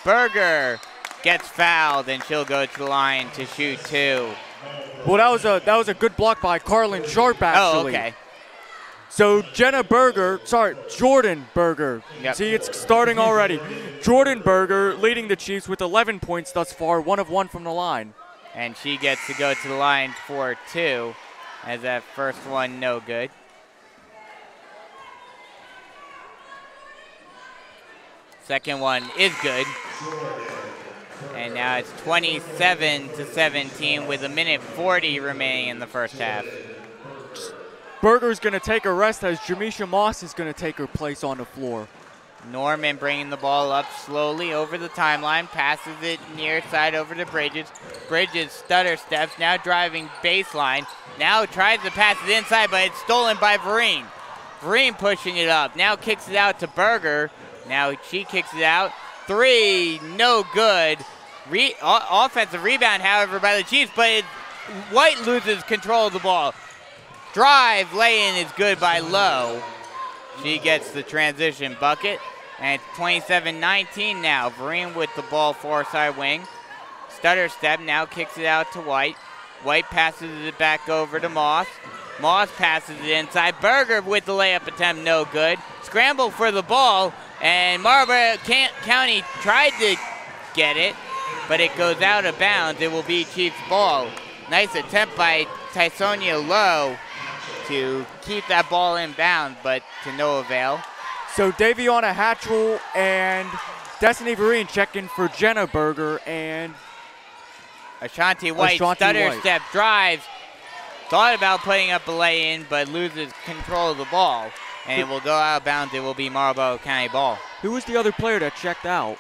[SPEAKER 2] Berger gets fouled, and she'll go to the line to shoot two.
[SPEAKER 3] Well, that was a good block by Carlin Sharp, actually.
[SPEAKER 2] Oh, okay.
[SPEAKER 3] So Jordan Berger.
[SPEAKER 2] Yep.
[SPEAKER 3] See, it's starting already. Jordan Berger leading the Chiefs with 11 points thus far, 1 of 1 from the line.
[SPEAKER 2] And she gets to go to the line for two, as that first one no good. Second one is good. And now it's 27-17 with 1:40 remaining in the first half.
[SPEAKER 3] Berger's going to take a rest as Jamisha Moss is going to take her place on the floor.
[SPEAKER 2] Norman bringing the ball up slowly over the timeline, passes it near side over to Bridges. Bridges stutter steps, now driving baseline. Now tries to pass it inside, but it's stolen by Vereen. Vereen pushing it up, now kicks it out to Berger. Now she kicks it out. Three, no good. Offensive rebound, however, by the Chiefs, but White loses control of the ball. Drive, lay-in is good by Lowe. She gets the transition bucket, and it's 27-19 now. Vereen with the ball far side wing. Stutter step, now kicks it out to White. White passes it back over to Moss. Moss passes it inside. Berger with the layup attempt, no good. Scramble for the ball, and Marlboro County tried to get it, but it goes out of bounds. It will be Chiefs ball. Nice attempt by Tysonia Lowe to keep that ball in bounds, but to no avail.
[SPEAKER 3] So Daviana Hatchell and Destiny Vereen checking for Jenna Berger, and
[SPEAKER 2] Ashanti White stutter step drives. Thought about putting up a lay-in, but loses control of the ball, and it will go out of bounds. It will be Marlboro County ball.
[SPEAKER 3] Who was the other player that checked out?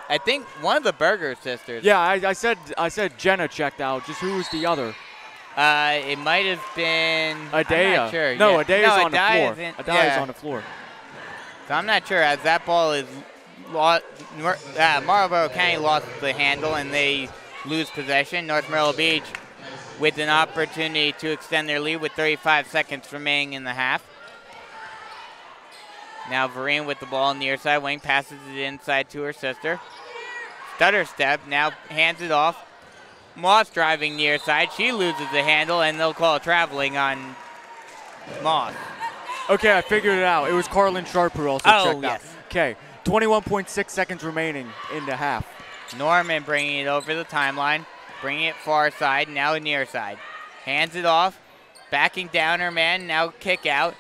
[SPEAKER 2] I think one of the Berger sisters.
[SPEAKER 3] Yeah, I said Jenna checked out. Just who was the other?
[SPEAKER 2] It might have been
[SPEAKER 3] Adea.
[SPEAKER 2] I'm not sure.
[SPEAKER 3] No,
[SPEAKER 2] yeah.
[SPEAKER 3] Adea's on the floor.
[SPEAKER 2] Adea's
[SPEAKER 3] on the floor.
[SPEAKER 2] So I'm not sure, as that ball is lost. Marlboro County lost the handle, and they lose possession. North Myrtle Beach with an opportunity to extend their lead with 35 seconds remaining in the half. Now Vereen with the ball in the near side wing, passes it inside to her sister. Stutter step, now hands it off. Moss driving near side. She loses the handle, and they'll call traveling on Moss.
[SPEAKER 3] Okay, I figured it out. It was Carlin Sharp who also checked out. Okay, 21.6 seconds remaining in the half.
[SPEAKER 2] Norman bringing it over the timeline, bringing it far side, now near side. Hands it off, backing down her man, now kick out.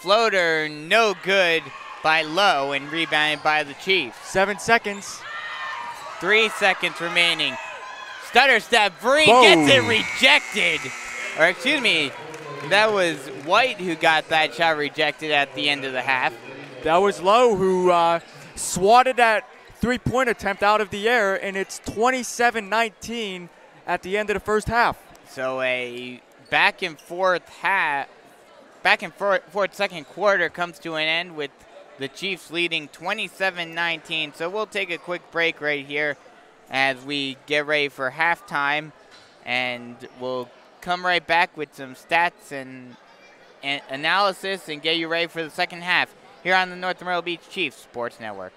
[SPEAKER 2] Floater, no good by Lowe, and rebounded by the Chiefs.
[SPEAKER 3] 7 seconds.
[SPEAKER 2] 3 seconds remaining. Stutter step, Vereen gets it rejected. Or excuse me, that was White who got that shot rejected at the end of the half.
[SPEAKER 3] That was Lowe who swatted that three-point attempt out of the air, and it's 27-19 at the end of the first half.
[SPEAKER 2] So a back and forth second quarter comes to an end with the Chiefs leading 27-19. So we'll take a quick break right here as we get ready for halftime, and we'll come right back with some stats and analysis and get you ready for the second half here on the North Myrtle Beach Chiefs Sports Network.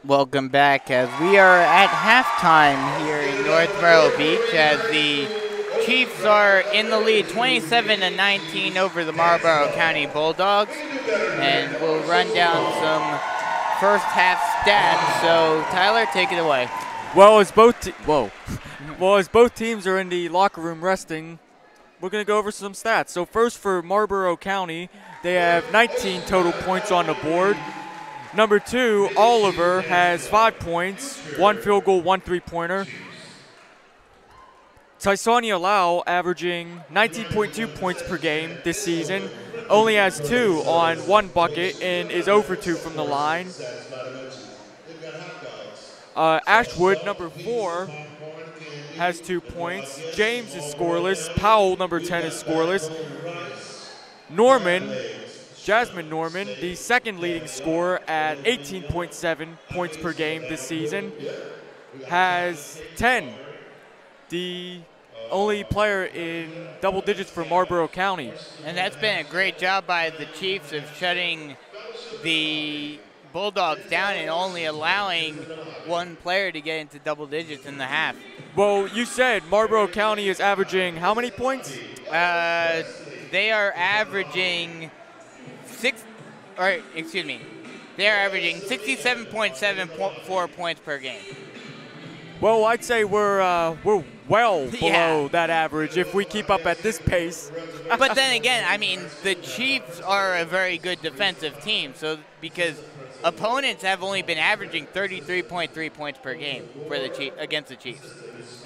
[SPEAKER 2] Welcome back as we are at halftime here in North Myrtle Beach as the Chiefs are in the lead 27-19 over the Marlboro County Bulldogs. And we'll run down some first half stats. So Tyler, take it away.
[SPEAKER 3] Well, as both teams are in the locker room resting, we're going to go over some stats. So first for Marlboro County, they have 19 total points on the board. Number 2, Oliver, has 5 points, 1 field goal, 1 three-pointer. Tysania Lau, averaging 19.2 points per game this season, only has 2 on 1 bucket and is 0 for 2 from the line. Ashwood, number 4, has 2 points. James is scoreless. Powell, number 10, is scoreless. Jasmine Norman, the second leading scorer at 18.7 points per game this season, has 10. The only player in double digits for Marlboro County.
[SPEAKER 2] And that's been a great job by the Chiefs of shutting the Bulldogs down and only allowing one player to get into double digits in the half.
[SPEAKER 3] Well, you said Marlboro County is averaging how many points?
[SPEAKER 2] They are averaging they are averaging 67.74 points per game.
[SPEAKER 3] Well, I'd say we're well below that average if we keep up at this pace.
[SPEAKER 2] But then again, I mean, the Chiefs are a very good defensive team, so because opponents have only been averaging 33.3 points per game for against the Chiefs.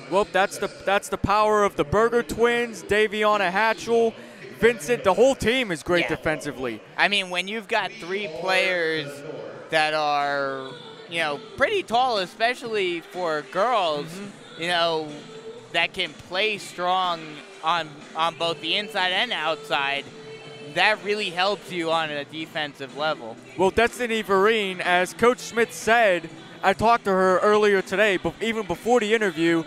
[SPEAKER 3] Well, that's the power of the Berger twins, Daviana Hatchell, Vincent. The whole team is great defensively.
[SPEAKER 2] I mean, when you've got 3 players that are, pretty tall, especially for girls, that can play strong on both the inside and outside, that really helps you on a defensive level.
[SPEAKER 3] Well, Destiny Vereen, as Coach Smith said, I talked to her earlier today, but even before the interview,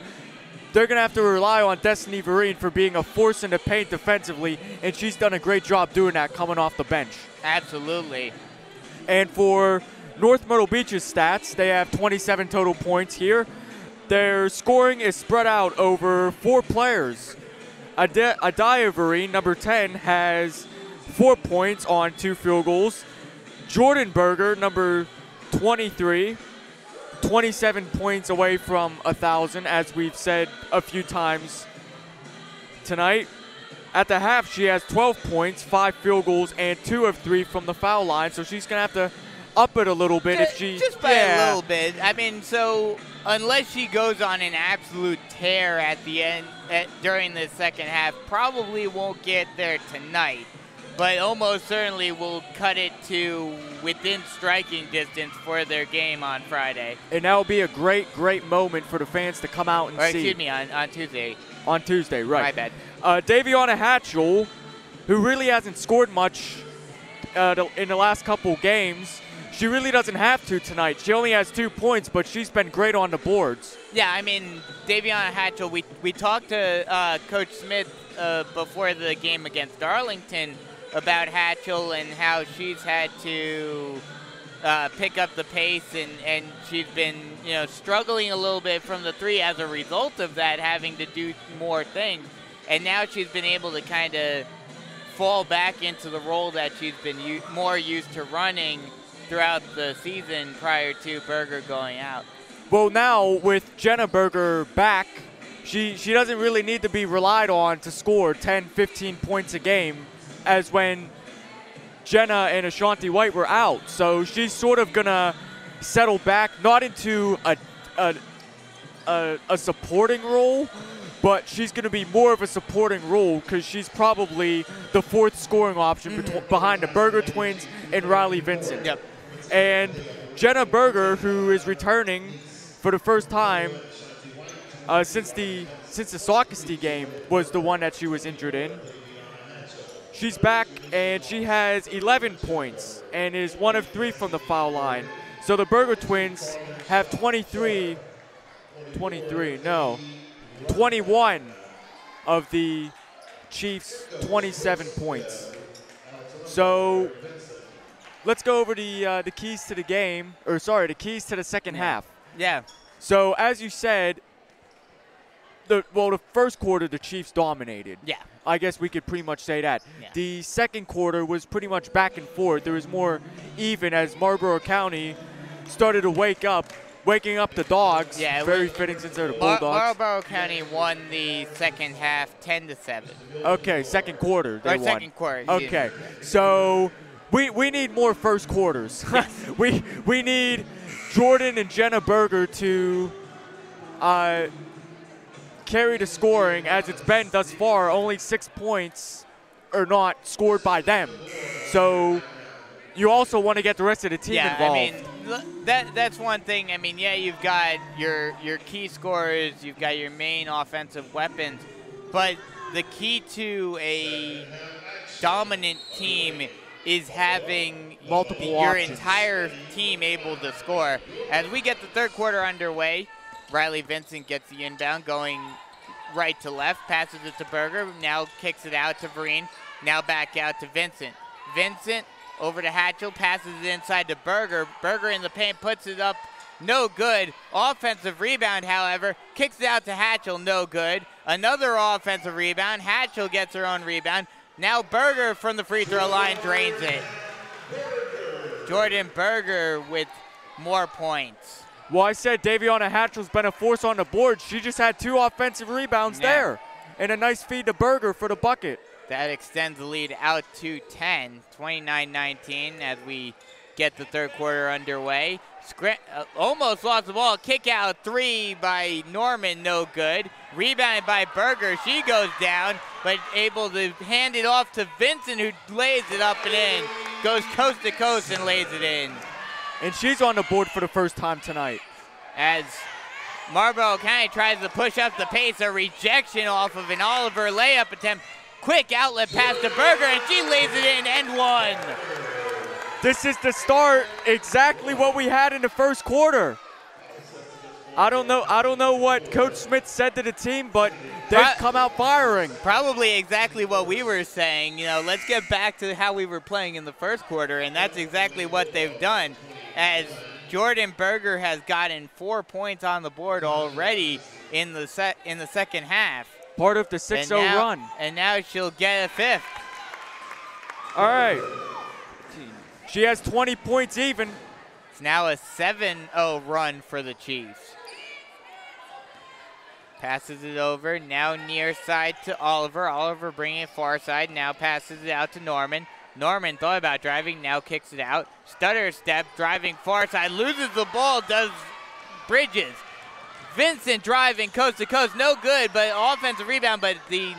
[SPEAKER 3] they're going to have to rely on Destiny Vereen for being a force in the paint defensively, and she's done a great job doing that coming off the bench.
[SPEAKER 2] Absolutely.
[SPEAKER 3] And for North Myrtle Beach's stats, they have 27 total points here. Their scoring is spread out over 4 players. Adaya Vereen, number 10, has 4 points on 2 field goals. Jordan Berger, number 23, 27 points away from 1,000, as we've said a few times tonight. At the half, she has 12 points, 5 field goals, and 2 of 3 from the foul line. So she's going to have to up it a little bit if she...
[SPEAKER 2] Just by a little bit. I mean, so unless she goes on an absolute tear at the end during the second half, probably won't get there tonight. But almost certainly will cut it to within striking distance for their game on Friday.
[SPEAKER 3] And that will be a great, great moment for the fans to come out and see.
[SPEAKER 2] Excuse me, on Tuesday.
[SPEAKER 3] On Tuesday, right.
[SPEAKER 2] My bad.
[SPEAKER 3] Daviana Hatchell, who really hasn't scored much in the last couple games, she really doesn't have to tonight. She only has 2 points, but she's been great on the boards.
[SPEAKER 2] Yeah, I mean, Daviana Hatchell, we talked to Coach Smith before the game against Darlington about Hatchell and how she's had to pick up the pace, and she's been, struggling a little bit from the three as a result of that, having to do more things. And now she's been able to kind of fall back into the role that she's been more used to running throughout the season prior to Berger going out.
[SPEAKER 3] Well, now with Jenna Berger back, she doesn't really need to be relied on to score 10, 15 points a game as when Jenna and Ashanti White were out. So she's sort of going to settle back, not into a supporting role, but she's going to be more of a supporting role because she's probably the fourth scoring option behind the Berger twins and Riley Vincent.
[SPEAKER 2] Yep.
[SPEAKER 3] And Jenna Berger, who is returning for the first time since the Saukesty game, was the one that she was injured in. She's back, and she has 11 points and is 1 of 3 from the foul line. So the Berger twins have 21 of the Chiefs' 27 points. So let's go over the keys to the game, the keys to the second half.
[SPEAKER 2] Yeah.
[SPEAKER 3] So as you said, the first quarter the Chiefs dominated.
[SPEAKER 2] Yeah.
[SPEAKER 3] I guess we could pretty much say that.
[SPEAKER 2] Yeah.
[SPEAKER 3] The second quarter was pretty much back and forth. There was more even as Marlboro County started to waking up the Dogs.
[SPEAKER 2] Yeah,
[SPEAKER 3] very fitting since they're the Bulldogs.
[SPEAKER 2] Marlboro County won the second half 10-7.
[SPEAKER 3] Okay, second quarter they won.
[SPEAKER 2] Second quarter.
[SPEAKER 3] Okay, so we need more first quarters. we need Jordan and Jenna Berger to carry the scoring as it's been thus far. Only 6 points are not scored by them. So you also want to get the rest of the team involved.
[SPEAKER 2] I mean, that's one thing. I mean, you've got your key scorers, you've got your main offensive weapons, but the key to a dominant team is having
[SPEAKER 3] multiple
[SPEAKER 2] your
[SPEAKER 3] options.
[SPEAKER 2] entire team able to score. As we get the third quarter underway, Riley Vincent gets the inbound going right to left, passes it to Berger, now kicks it out to Vereen, now back out to Vincent. Vincent over to Hatchell, passes it inside to Berger. Berger in the paint, puts it up, no good. Offensive rebound, however, kicks it out to Hatchell, no good. Another offensive rebound, Hatchell gets her own rebound. Now Berger from the free throw line drains it. Jordan Berger with more points.
[SPEAKER 3] Well, I said Daviana Hatchell's been a force on the board. She just had 2 offensive rebounds there. And a nice feed to Berger for the bucket.
[SPEAKER 2] That extends the lead out to 10, 29-19 as we get the third quarter underway. Almost lost the ball. Kick out 3 by Norman, no good. Rebounded by Berger. She goes down, but able to hand it off to Vincent, who lays it up and in. Goes coast to coast and lays it in.
[SPEAKER 3] And she's on the board for the first time tonight.
[SPEAKER 2] As Marlboro County tries to push up the pace, a rejection off of an Oliver layup attempt. Quick outlet pass to Berger, and she lays it in, and 1.
[SPEAKER 3] This is the start, exactly what we had in the first quarter. I don't know what Coach Smith said to the team, but they've come out firing.
[SPEAKER 2] Probably exactly what we were saying. Let's get back to how we were playing in the first quarter, and that's exactly what they've done. As Jordan Berger has gotten 4 points on the board already in the second half.
[SPEAKER 3] Part of the 6-0 run.
[SPEAKER 2] And now she'll get a 5th.
[SPEAKER 3] All right. She has 20 points even.
[SPEAKER 2] It's now a 7-0 run for the Chiefs. Passes it over, now near side to Oliver. Oliver bringing it far side, now passes it out to Norman. Norman thought about driving, now kicks it out. Stutter step, driving far side, loses the ball, does Bridges. Vincent driving coast to coast, no good, but offensive rebound, but the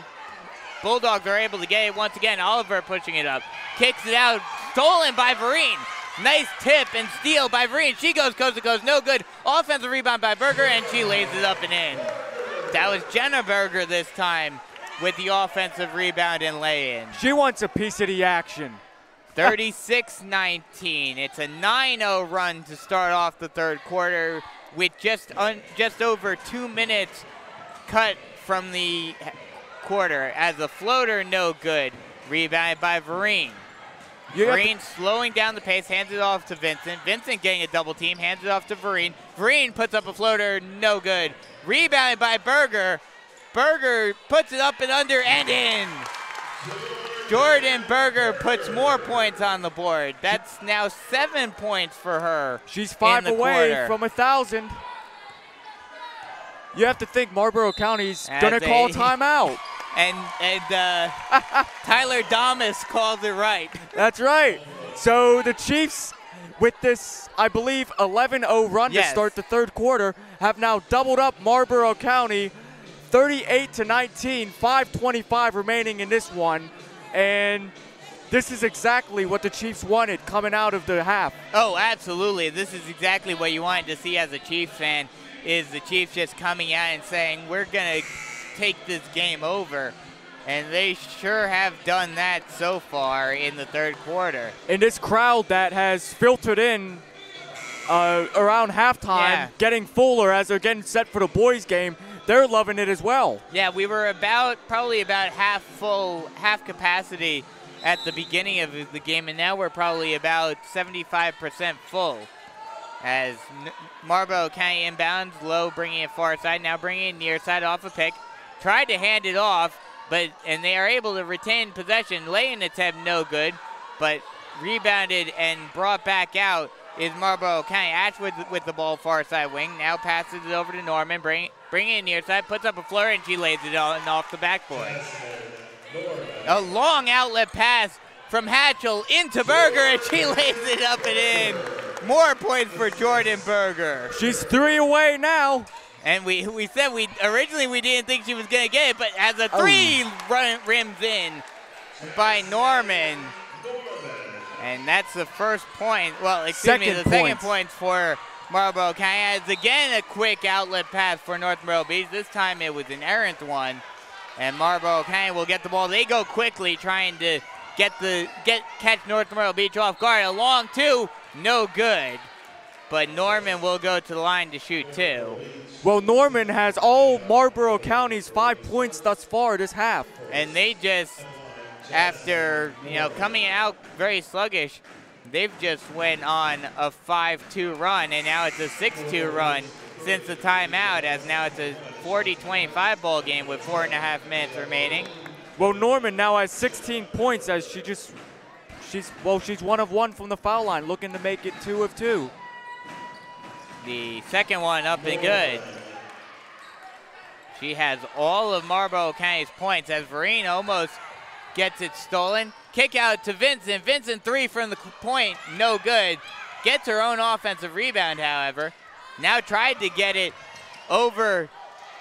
[SPEAKER 2] Bulldogs are able to get it once again. Oliver pushing it up, kicks it out, stolen by Vereen. Nice tip and steal by Vereen. She goes coast to coast, no good. Offensive rebound by Berger, and she lays it up and in. That was Jenna Berger this time with the offensive rebound and lay-in.
[SPEAKER 3] She wants a piece of the action.
[SPEAKER 2] 36-19. It's a 9-0 run to start off the third quarter with just over 2 minutes cut from the quarter. As a floater, no good. Rebounded by Vereen. Vereen slowing down the pace, hands it off to Vincent. Vincent getting a double team, hands it off to Vereen. Vereen puts up a floater, no good. Rebounded by Berger. Berger puts it up and under and in. Jordan Berger puts more points on the board. That's now 7 points for her.
[SPEAKER 3] She's 5 away from 1,000. You have to think Marlboro County's going to call timeout.
[SPEAKER 2] And Tyler Damas calls it right.
[SPEAKER 3] That's right. So the Chiefs, with this, I believe, 11-0 run to start the third quarter, have now doubled up Marlboro County, 38-19, 5:25 remaining in this one. And this is exactly what the Chiefs wanted coming out of the half.
[SPEAKER 2] Oh, absolutely. This is exactly what you wanted to see as a Chiefs fan, is the Chiefs just coming out and saying, we're going to take this game over. And they sure have done that so far in the third quarter.
[SPEAKER 3] And this crowd that has filtered in around halftime, getting fuller as they're getting set for the boys' game, they're loving it as well.
[SPEAKER 2] Yeah, we were probably about half full, half capacity at the beginning of the game, and now we're probably about 75% full. As Marlboro County inbounds, Low bringing it far side, now bringing it near side off a pick. Tried to hand it off, and they are able to retain possession. Lay-in attempt, no good, but rebounded and brought back out is Marlboro County. Ashwood with the ball far side wing, now passes it over to Norman, bringing it near side, puts up a floor, and she lays it off the backboard. A long outlet pass from Hatchell into Berger, and she lays it up and in. More points for Jordan Berger.
[SPEAKER 3] She's 3 away now.
[SPEAKER 2] And we said originally we didn't think she was going to get it, but as a 3 rims in by Norman. And that's the first point. Well, excuse me, the second point for Marlboro County. As again a quick outlet pass for North Myrtle Beach. This time it was an errant one. And Marlboro County will get the ball. They go quickly trying to catch North Myrtle Beach off guard. A long 2, no good. But Norman will go to the line to shoot 2.
[SPEAKER 3] Well, Norman has all Marlboro County's 5 points thus far this half.
[SPEAKER 2] And they just, after coming out very sluggish, they've just went on a 5-2 run, and now it's a 6-2 run since the timeout, as now it's a 40-25 ball game with 4.5 minutes remaining.
[SPEAKER 3] Well, Norman now has 16 points as she's 1 of 1 from the foul line, looking to make it 2 of 2.
[SPEAKER 2] The second one up and good. She has all of Marlboro County's points as Vereen almost gets it stolen. Kick out to Vincent. Vincent 3 from the point, no good. Gets her own offensive rebound, however. Now tried to get it over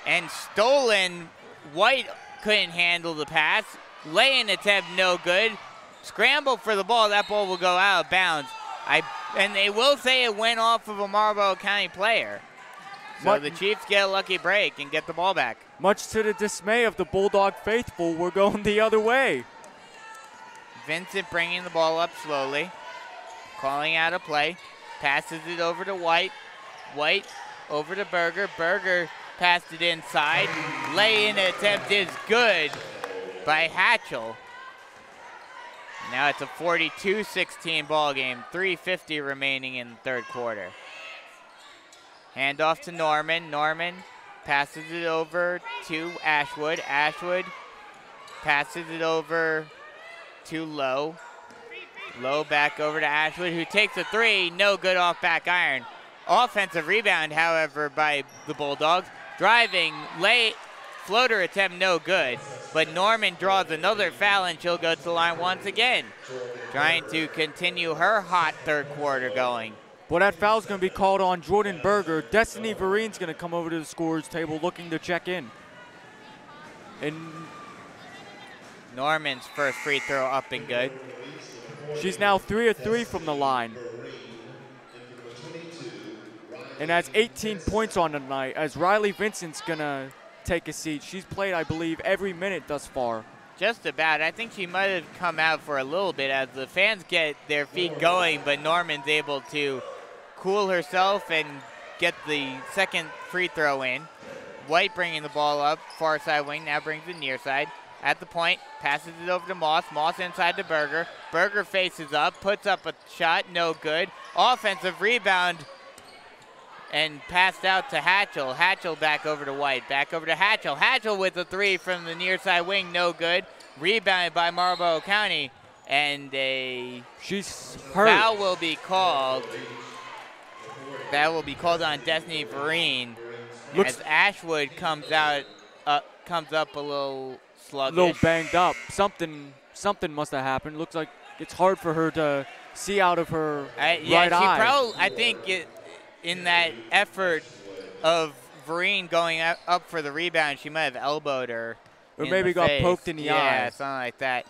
[SPEAKER 2] and stolen. White couldn't handle the pass. Lay-in attempt, no good. Scramble for the ball. That ball will go out of bounds. And they will say it went off of a Marlboro County player. So the Chiefs get a lucky break and get the ball back.
[SPEAKER 3] Much to the dismay of the Bulldog faithful, we're going the other way.
[SPEAKER 2] Vincent bringing the ball up slowly. Calling out a play. Passes it over to White. White over to Berger. Berger passed it inside. Lay-in attempt is good by Hatchell. Now it's a 42-16 ball game. 3:50 remaining in the third quarter. Handoff to Norman. Norman passes it over to Ashwood. Ashwood passes it over to Lowe. Low back over to Ashwood, who takes a three. No good off back iron. Offensive rebound, however, by the Bulldogs. Driving, late floater attempt, no good. But Norman draws another foul, and she'll go to the line once again, trying to continue her hot third quarter going.
[SPEAKER 3] Well, that foul's going to be called on Jordan Berger. Destiny Vereen's going to come over to the scorer's table looking to check in. And
[SPEAKER 2] Norman's first free throw up and good.
[SPEAKER 3] She's now 3 of 3 from the line. And has 18 points on the night as Riley Vincent's going to take a seat. She's played, I believe, every minute thus far.
[SPEAKER 2] Just about. I think she might have come out for a little bit as the fans get their feet going, but Norman's able to cool herself and get the second free throw in. White bringing the ball up, far side wing, now brings it near side. At the point, passes it over to Moss. Moss inside to Berger. Berger faces up, puts up a shot, no good. Offensive rebound and passed out to Hatchell. Hatchell back over to White, back over to Hatchell. Hatchell with a three from the near side wing, no good. Rebounded by Marlboro County, and
[SPEAKER 3] she's hurt.
[SPEAKER 2] Foul will be called. That will be called on Destiny Vereen as Ashwood comes out, comes up a little sluggish.
[SPEAKER 3] A little banged up. Something must have happened. Looks like it's hard for her to see out of her right eye.
[SPEAKER 2] I think in that effort of Vereen going up for the rebound, she might have elbowed her.
[SPEAKER 3] Or maybe got poked in the eye.
[SPEAKER 2] Yeah, something like that.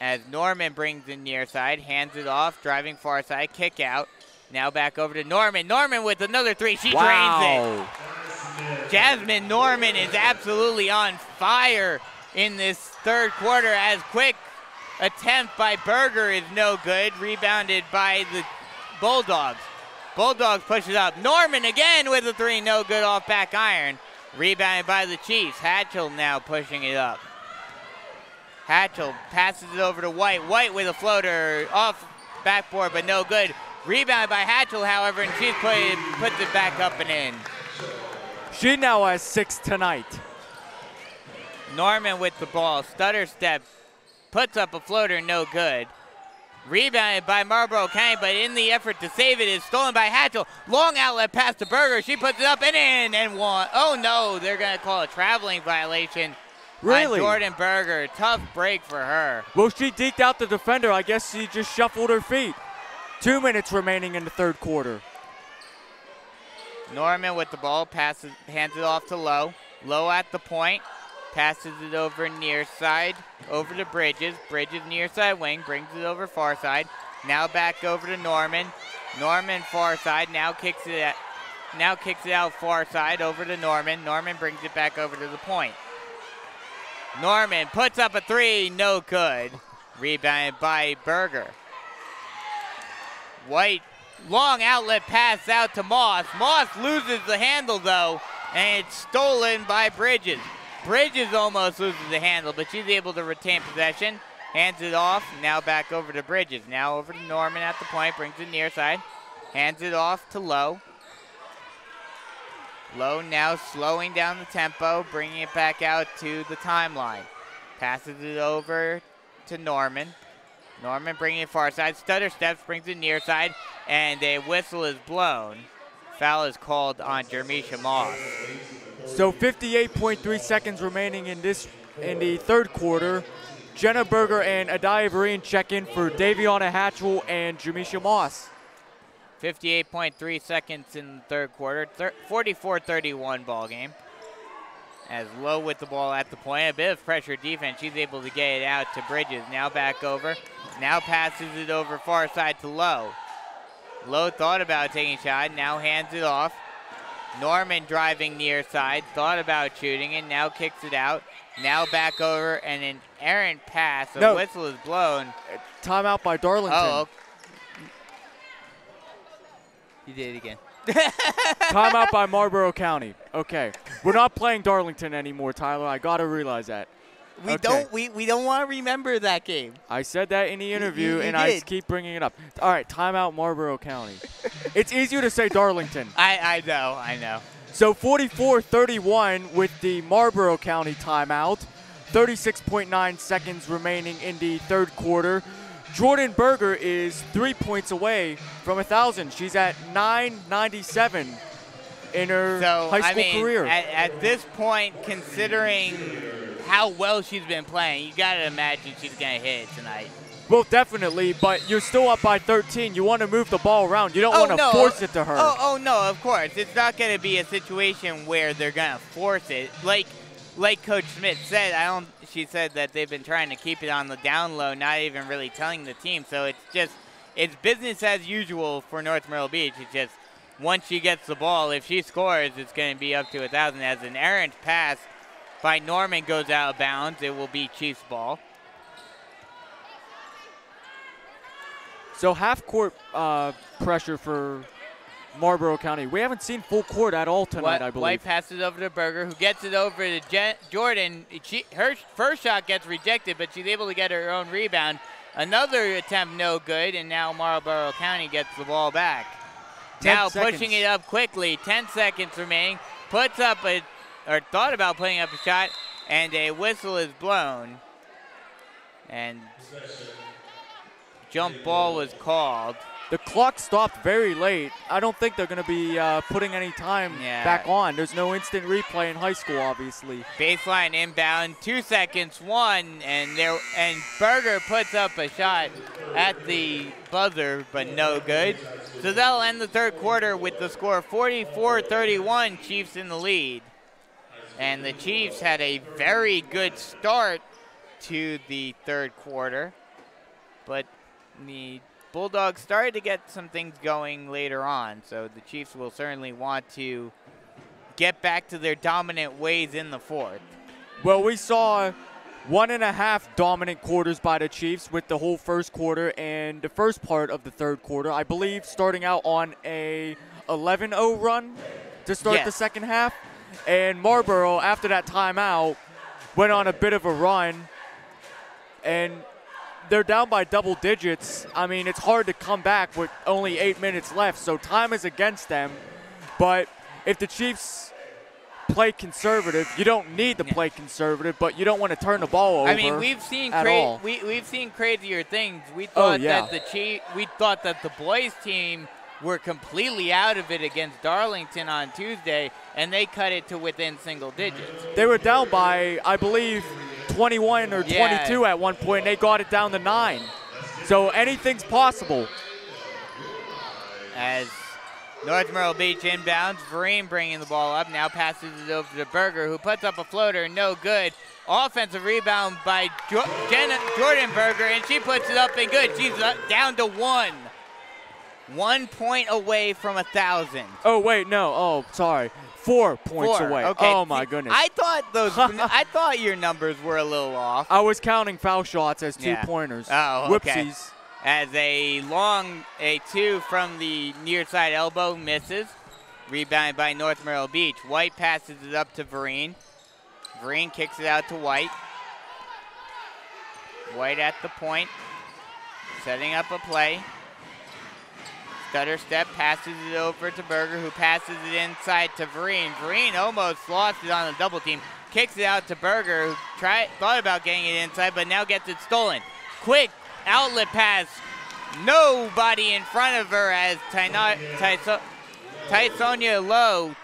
[SPEAKER 2] As Norman brings in near side, hands it off, driving far side, kick out. Now back over to Norman. Norman with another three. She drains it. Jasmine Norman is absolutely on fire in this third quarter as quick attempt by Berger is no good. Rebounded by the Bulldogs. Bulldogs push it up. Norman again with a three. No good off back iron. Rebounded by the Chiefs. Hatchell now pushing it up. Hatchell passes it over to White. White with a floater off backboard, but no good. Rebounded by Hatchell, however, and she puts it back up and in.
[SPEAKER 3] She now has 6 tonight.
[SPEAKER 2] Norman with the ball. Stutter step. Puts up a floater, no good. Rebounded by Marlboro County, but in the effort to save it is stolen by Hatchell. Long outlet pass to Berger. She puts it up and in and one. Oh, no. They're going to call a traveling violation.
[SPEAKER 3] Really?
[SPEAKER 2] On Jordan Berger. Tough break for her.
[SPEAKER 3] Well, she deked out the defender. I guess she just shuffled her feet. 2 minutes remaining in the third quarter.
[SPEAKER 2] Norman with the ball, hands it off to Lowe. Lowe at the point, passes it over near side, over to Bridges. Bridges near side wing, brings it over far side. Now back over to Norman. Norman far side, now kicks it out far side over to Norman. Norman brings it back over to the point. Norman puts up a three, no good. Rebounded by Berger. White, long outlet pass out to Moss. Moss loses the handle though, and it's stolen by Bridges. Bridges almost loses the handle, but she's able to retain possession. Hands it off, now back over to Bridges. Now over to Norman at the point, brings it near side. Hands it off to Lowe. Lowe now slowing down the tempo, bringing it back out to the timeline. Passes it over to Norman. Norman bringing it far side. Stutter steps, brings it near side, and a whistle is blown. Foul is called on Jermisha Moss.
[SPEAKER 3] So 58.3 seconds remaining in the third quarter. Jenna Berger and Adaya Vereen check in for Daviana Hatchell and Jermisha Moss.
[SPEAKER 2] 58.3 seconds in the third quarter. 44-31 ball game. As Lowe with the ball at the point. A bit of pressure defense. She's able to get it out to Bridges. Now back over. Now passes it over far side to Lowe. Lowe thought about taking a shot. Now hands it off. Norman driving near side. Thought about shooting it. Now kicks it out. Now back over and an errant pass. A whistle is blown.
[SPEAKER 3] Timeout by Darlington.
[SPEAKER 2] Oh, you did it again.
[SPEAKER 3] Timeout by Marlboro County. Okay. We're not playing Darlington anymore, Tyler. I got to realize that.
[SPEAKER 2] We don't want to remember that game.
[SPEAKER 3] I said that in the interview,
[SPEAKER 2] you
[SPEAKER 3] I keep bringing it up. All right, timeout Marlboro County. It's easier to say Darlington.
[SPEAKER 2] I know.
[SPEAKER 3] So 44-31 with the Marlboro County timeout. 36.9 seconds remaining in the third quarter. Jordan Berger is 3 points away from 1,000. She's at 997 in her high school career.
[SPEAKER 2] At this point, considering how well she's been playing, you got to imagine she's going to hit it tonight.
[SPEAKER 3] Well, definitely, but you're still up by 13. You want to move the ball around. You don't want to force it to her.
[SPEAKER 2] Oh, no, of course. It's not going to be a situation where they're going to force it. Like Coach Smith said, she said that they've been trying to keep it on the down low, not even really telling the team. So it's business as usual for North Myrtle Beach. It's just once she gets the ball, if she scores, it's going to be up to 1,000. As an errant pass by Norman goes out of bounds, it will be Chiefs ball.
[SPEAKER 3] So half-court pressure for Marlboro County. We haven't seen full court at all tonight, I believe.
[SPEAKER 2] White passes over to Berger, who gets it over to Jordan. Her first shot gets rejected, but she's able to get her own rebound. Another attempt no good, and now Marlboro County gets the ball back. Now pushing it up quickly, 10 seconds remaining. Puts up thought about putting up a shot, and a whistle is blown. And jump ball was called.
[SPEAKER 3] The clock stopped very late. I don't think they're going to be putting any time back on. There's no instant replay in high school, obviously.
[SPEAKER 2] Baseline inbound, 2 seconds, one, and Berger puts up a shot at the buzzer, but no good. So they'll end the third quarter with the score 44-31, Chiefs in the lead. And the Chiefs had a very good start to the third quarter, but the Bulldogs started to get some things going later on, so the Chiefs will certainly want to get back to their dominant ways in the fourth.
[SPEAKER 3] Well, we saw 1.5 dominant quarters by the Chiefs with the whole first quarter and the first part of the third quarter. I believe starting out on a 11-0 run to start the second half. And Marlboro, after that timeout, went on a bit of a run, and they're down by double digits. I mean, it's hard to come back with only 8 minutes left, so time is against them. But if the Chiefs play conservative, you don't need to play conservative, but you don't want to turn the ball over.
[SPEAKER 2] I mean, we've seen crazier things. We thought that the boys team were completely out of it against Darlington on Tuesday, and they cut it to within single digits.
[SPEAKER 3] They were down by, I believe, 21 or 22 at one point, and they got it down to 9. So anything's possible.
[SPEAKER 2] As North Myrtle Beach inbounds, Vereen bringing the ball up, now passes it over to Berger, who puts up a floater, no good. Offensive rebound by Jordan Berger, and she puts it up and good. She's down to 1. 1 point away from 1,000.
[SPEAKER 3] Oh, wait, no. Oh, sorry. 4 points away.
[SPEAKER 2] Okay.
[SPEAKER 3] Oh, my goodness.
[SPEAKER 2] I thought your numbers were a little off.
[SPEAKER 3] I was counting foul shots as 2-pointers.
[SPEAKER 2] Oh, okay.
[SPEAKER 3] Whoopsies.
[SPEAKER 2] As a 2 from the near side elbow misses. Rebounded by North Myrtle Beach. White passes it up to Vereen. Vereen kicks it out to White. White at the point. Setting up a play. Stutter step, passes it over to Berger, who passes it inside to Vereen. Vereen almost lost it on the double team. Kicks it out to Berger, who thought about getting it inside, but now gets it stolen. Quick outlet pass. Nobody in front of her as Tysonia Lowe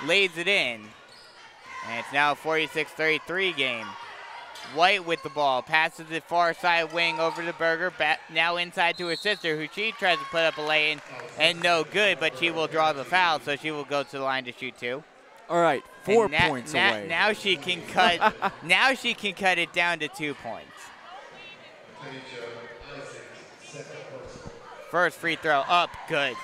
[SPEAKER 2] lays it in. And it's now a 46-33 game. White with the ball, passes the far side wing over to Berger, now inside to her sister, who she tries to put up a lay-in, and no good, but she will draw the foul, so she will go to the line to shoot 2.
[SPEAKER 3] All right, 4 points away.
[SPEAKER 2] Now she can cut. Now she can cut it down to 2 points. First free throw up, good.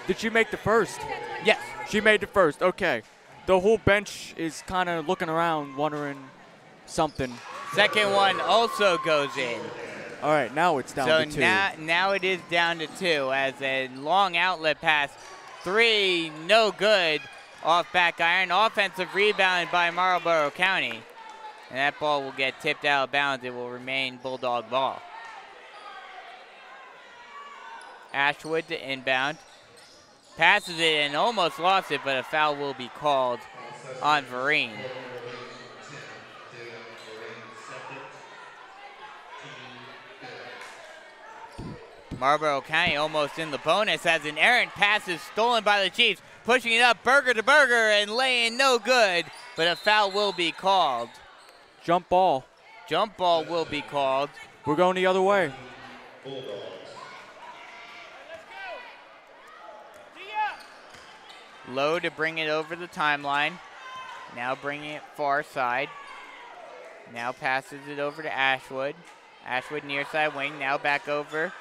[SPEAKER 3] Did she make the first?
[SPEAKER 2] Yes.
[SPEAKER 3] She made the first, okay. The whole bench is kind of looking around, wondering something.
[SPEAKER 2] Second one also goes in.
[SPEAKER 3] All right, now it's down to 2.
[SPEAKER 2] So now it is down to 2 as a long outlet pass. 3, no good, off back iron. Offensive rebound by Marlboro County. And that ball will get tipped out of bounds. It will remain Bulldog ball. Ashwood to inbound. Passes it and almost lost it, but a foul will be called on Vereen. Marlboro County almost in the bonus as an errant pass is stolen by the Chiefs. Pushing it up, Berger to Berger, and laying no good, but a foul will be called.
[SPEAKER 3] Jump ball.
[SPEAKER 2] Jump ball will be called.
[SPEAKER 3] We're going the other way.
[SPEAKER 2] Low to bring it over the timeline. Now bringing it far side. Now passes it over to Ashwood. Ashwood near side wing, now back over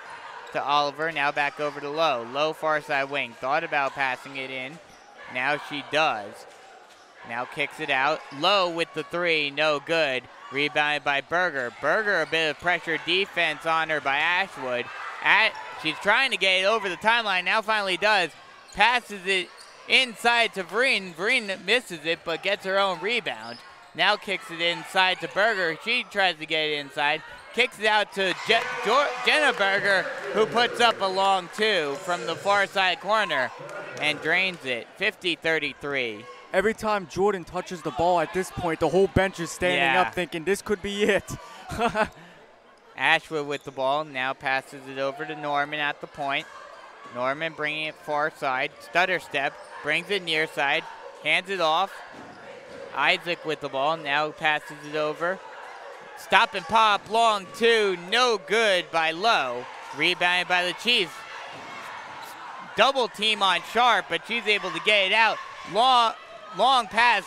[SPEAKER 2] to Oliver, now back over to Lowe. Lowe far side wing, thought about passing it in. Now she does. Now kicks it out. Lowe with the three, no good. Rebounded by Berger. Berger, a bit of pressure defense on her by Ashwood. She's trying to get it over the timeline, now finally does. Passes it inside to Vereen. Vereen misses it, but gets her own rebound. Now kicks it inside to Berger. She tries to get it inside. Kicks it out to Jenna Berger, who puts up a long two from the far side corner and drains it, 50-33.
[SPEAKER 3] Every time Jordan touches the ball at this point, the whole bench is standing up thinking this could be it.
[SPEAKER 2] Ashwood with the ball, now passes it over to Norman at the point. Norman bringing it far side, stutter step, brings it near side, hands it off. Isaac with the ball, now passes it over. Stop and pop, long two, no good by Lowe. Rebounded by the Chiefs. Double team on Sharp, but she's able to get it out. Long pass.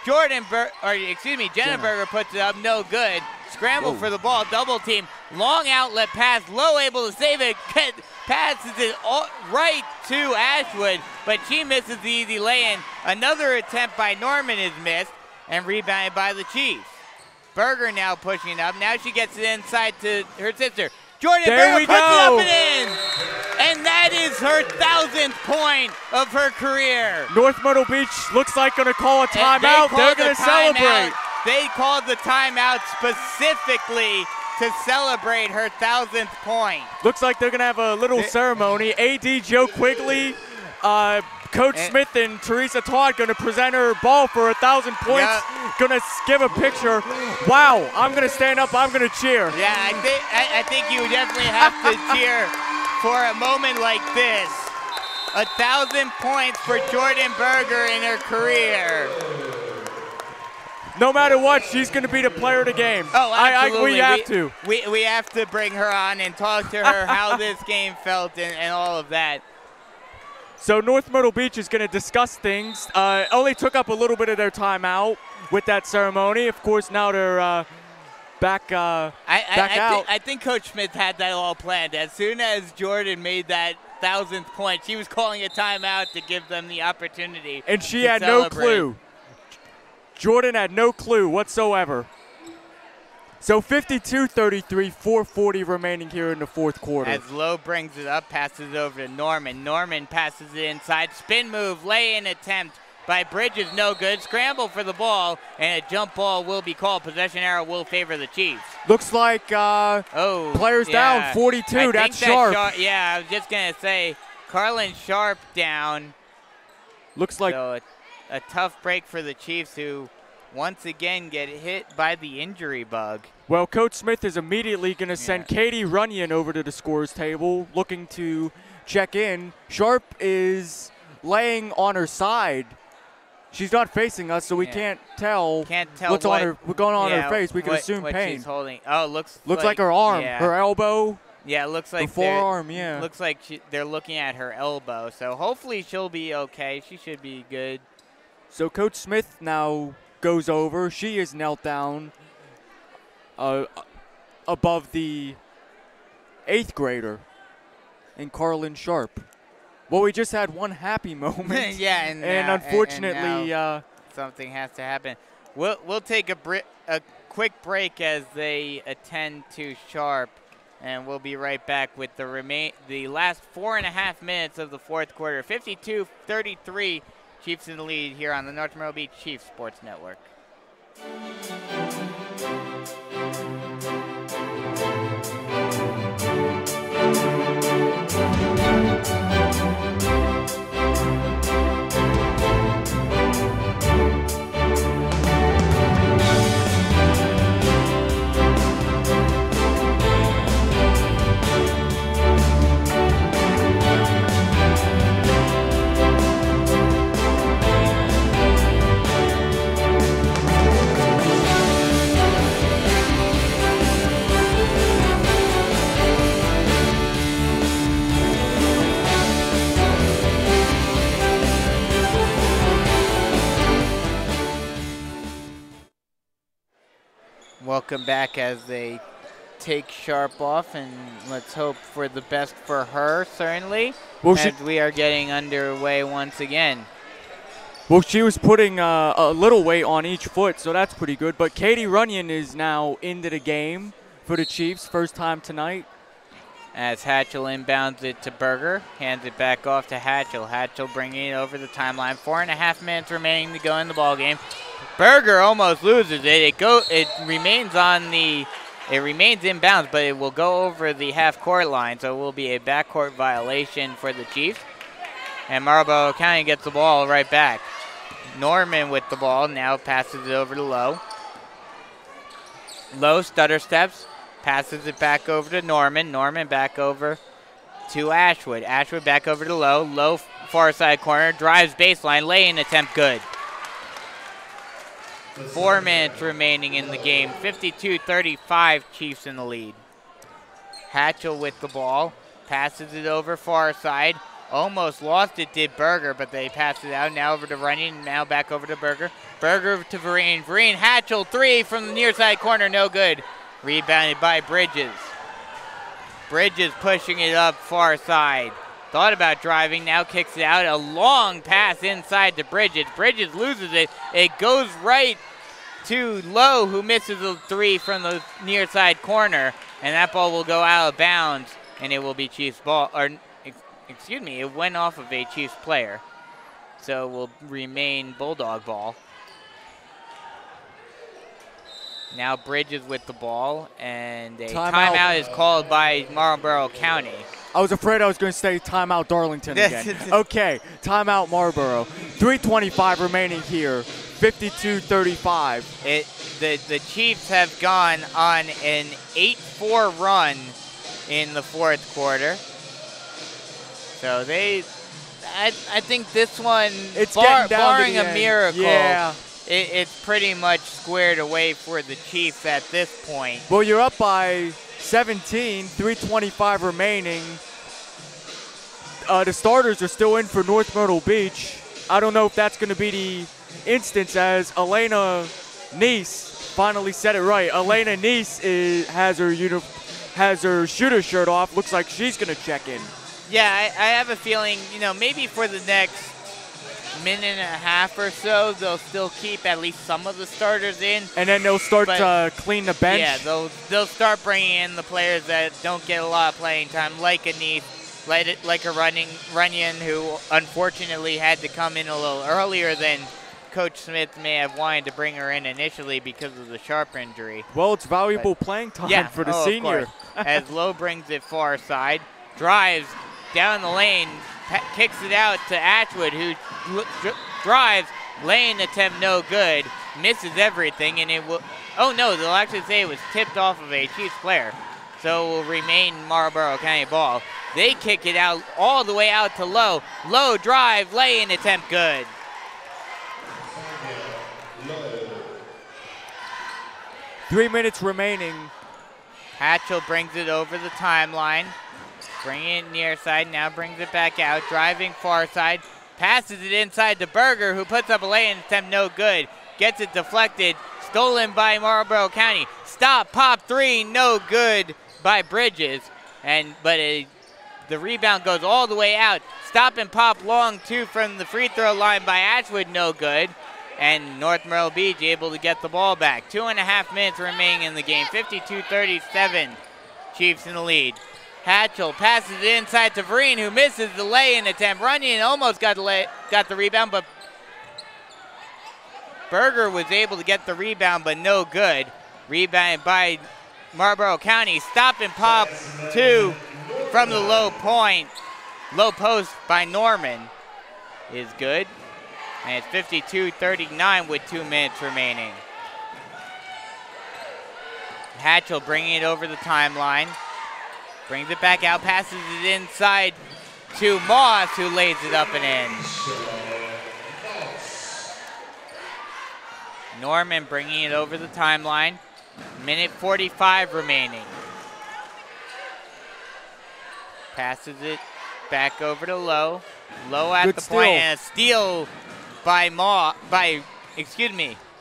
[SPEAKER 2] Jenna Berger puts it up, no good. Scramble for the ball, double team. Long outlet pass, Lowe able to save it. Passes it right to Ashwood, but she misses the easy lay-in. Another attempt by Norman is missed and rebounded by the Chiefs. Berger now pushing it up. Now she gets it inside to her sister. Jordan Berger puts it up and in. And that is her 1,000th point of her career.
[SPEAKER 3] North Myrtle Beach looks like going to call a timeout. They're going to celebrate.
[SPEAKER 2] They called the timeout specifically to celebrate her 1,000th point.
[SPEAKER 3] Looks like they're going to have a little ceremony. AD Joe Quigley, Coach Smith and Teresa Todd going to present her ball for 1,000 points. Going to give a picture. Wow, I'm going to stand up. I'm going to cheer.
[SPEAKER 2] Yeah, I think you definitely have to cheer for a moment like this. 1,000 points for Jordan Berger in her career.
[SPEAKER 3] No matter what, she's going to be the player of the game.
[SPEAKER 2] Oh, absolutely.
[SPEAKER 3] We have to.
[SPEAKER 2] We have to bring her on and talk to her how this game felt and all of that.
[SPEAKER 3] So North Myrtle Beach is going to discuss things. Only took up a little bit of their time out with that ceremony. Of course, now they're back out.
[SPEAKER 2] I think Coach Smith had that all planned. As soon as Jordan made that 1,000th point, she was calling a timeout to give them the opportunity.
[SPEAKER 3] And she had no clue. Jordan had no clue whatsoever. So 52-33, 4:40 remaining here in the fourth quarter.
[SPEAKER 2] As Lowe brings it up, passes it over to Norman. Norman passes it inside. Spin move, lay-in attempt by Bridges, no good. Scramble for the ball, and a jump ball will be called. Possession arrow will favor the Chiefs.
[SPEAKER 3] Looks like players down, 42. That's Sharp.
[SPEAKER 2] Yeah, I was just going to say, Carlin Sharp down.
[SPEAKER 3] Looks like
[SPEAKER 2] so a tough break for the Chiefs, who once again get hit by the injury bug.
[SPEAKER 3] Well, Coach Smith is immediately going to send Katie Runyon over to the scores table, looking to check in. Sharp is laying on her side. She's not facing us, so we can't tell what's on her face. We can assume pain.
[SPEAKER 2] She's holding. Oh, looks
[SPEAKER 3] like her arm, her elbow.
[SPEAKER 2] Yeah, it looks like
[SPEAKER 3] her forearm. Yeah,
[SPEAKER 2] looks like they're looking at her elbow. So hopefully she'll be okay. She should be good.
[SPEAKER 3] So Coach Smith now goes over. She is knelt down above the 8th grader in Carlin Sharp. Well, we just had one happy moment.
[SPEAKER 2] Yeah,
[SPEAKER 3] and unfortunately,
[SPEAKER 2] and something has to happen. We'll take a quick break as they attend to Sharp, and we'll be right back with the last 4.5 minutes of the fourth quarter. 52-33, Chiefs in the lead here on the North Myrtle Beach Chiefs Sports Network. Welcome back as they take Sharp off, and let's hope for the best for her, certainly, as we are getting underway once again.
[SPEAKER 3] Well, she was putting a little weight on each foot, so that's pretty good. But Katie Runyon is now into the game for the Chiefs, first time tonight.
[SPEAKER 2] As Hatchell inbounds it to Berger, hands it back off to Hatchell. Hatchell bringing it over the timeline. 4.5 minutes remaining to go in the ball game. Berger almost loses it. It remains inbounds, but it will go over the half-court line, so it will be a backcourt violation for the Chiefs. And Marlboro County gets the ball right back. Norman with the ball, now passes it over to Lowe. Lowe stutter steps, passes it back over to Norman. Norman back over to Ashwood. Ashwood back over to Lowe. Lowe far side corner, drives baseline, lay-in attempt good. 4 minutes remaining in the game. 52-35, Chiefs in the lead. Hatchell with the ball, passes it over far side. Almost lost it, did Berger, but they passed it out. Now over to Runyon, now back over to Berger. Berger to Vereen. Vereen, Hatchell, three from the near side corner, no good. Rebounded by Bridges. Bridges pushing it up far side. Thought about driving, now kicks it out. A long pass inside to Bridges. Bridges loses it. It goes right to Lowe, who misses a three from the near side corner. And that ball will go out of bounds, and it will be Chiefs ball. Or, excuse me, it went off of a Chiefs player. So it will remain Bulldog ball. Now Bridges with the ball, and a timeout is called by Marlboro County.
[SPEAKER 3] I was afraid I was going to say timeout Darlington again. Okay, timeout Marlboro. 3:25 remaining here, 52-35.
[SPEAKER 2] The Chiefs have gone on an 8-4 run in the fourth quarter. So I think this one,
[SPEAKER 3] it's
[SPEAKER 2] barring a miracle,
[SPEAKER 3] yeah.
[SPEAKER 2] It's pretty much squared away for the Chiefs at this point.
[SPEAKER 3] Well, you're up by 17, 3:25 remaining. The starters are still in for North Myrtle Beach. I don't know if that's going to be the instance, as Elena Neese finally said it right. Elena Neese has her shooter shirt off. Looks like she's going to check in.
[SPEAKER 2] Yeah, I have a feeling, maybe for the next minute and a half or so, they'll still keep at least some of the starters in.
[SPEAKER 3] And then they'll start to clean the bench.
[SPEAKER 2] Yeah, they'll start bringing in the players that don't get a lot of playing time, like a Neath, like a Runyon, who unfortunately had to come in a little earlier than Coach Smith may have wanted to bring her in initially because of the Sharp injury.
[SPEAKER 3] Well, it's valuable playing time for the senior.
[SPEAKER 2] As Lowe brings it far side, drives down the lane, kicks it out to Ashwood, who drives, lane attempt no good, misses everything, and it will, oh no, they'll actually say it was tipped off of a Chiefs player. So it will remain Marlboro County ball. They kick it out all the way out to Lowe. Lowe drive, lay-in attempt good.
[SPEAKER 3] Three minutes remaining.
[SPEAKER 2] Hatchell brings it over the timeline. Bringing it near side, now brings it back out. Driving far side, passes it inside to Berger, who puts up a lay-in attempt, no good. Gets it deflected, stolen by Marlboro County. Stop, pop three, no good by Bridges. But the rebound goes all the way out. Stop and pop long two from the free throw line by Ashwood, no good. And North Myrtle Beach able to get the ball back. 2.5 minutes remaining in the game. 52-37, Chiefs in the lead. Hatchell passes it inside to Vereen, who misses the lay-in attempt. Runyon almost got the rebound, but Berger was able to get the rebound, but no good. Rebounded by Marlboro County. Stop and pop two from the low post by Norman is good. And it's 52-39 with 2 minutes remaining. Hatchell bringing it over the timeline. Brings it back out, passes it inside to Moss, who lays it up and in. Norman bringing it over the timeline. Minute 45 remaining. Passes it back over to Lowe. Lowe at the point, and a steal by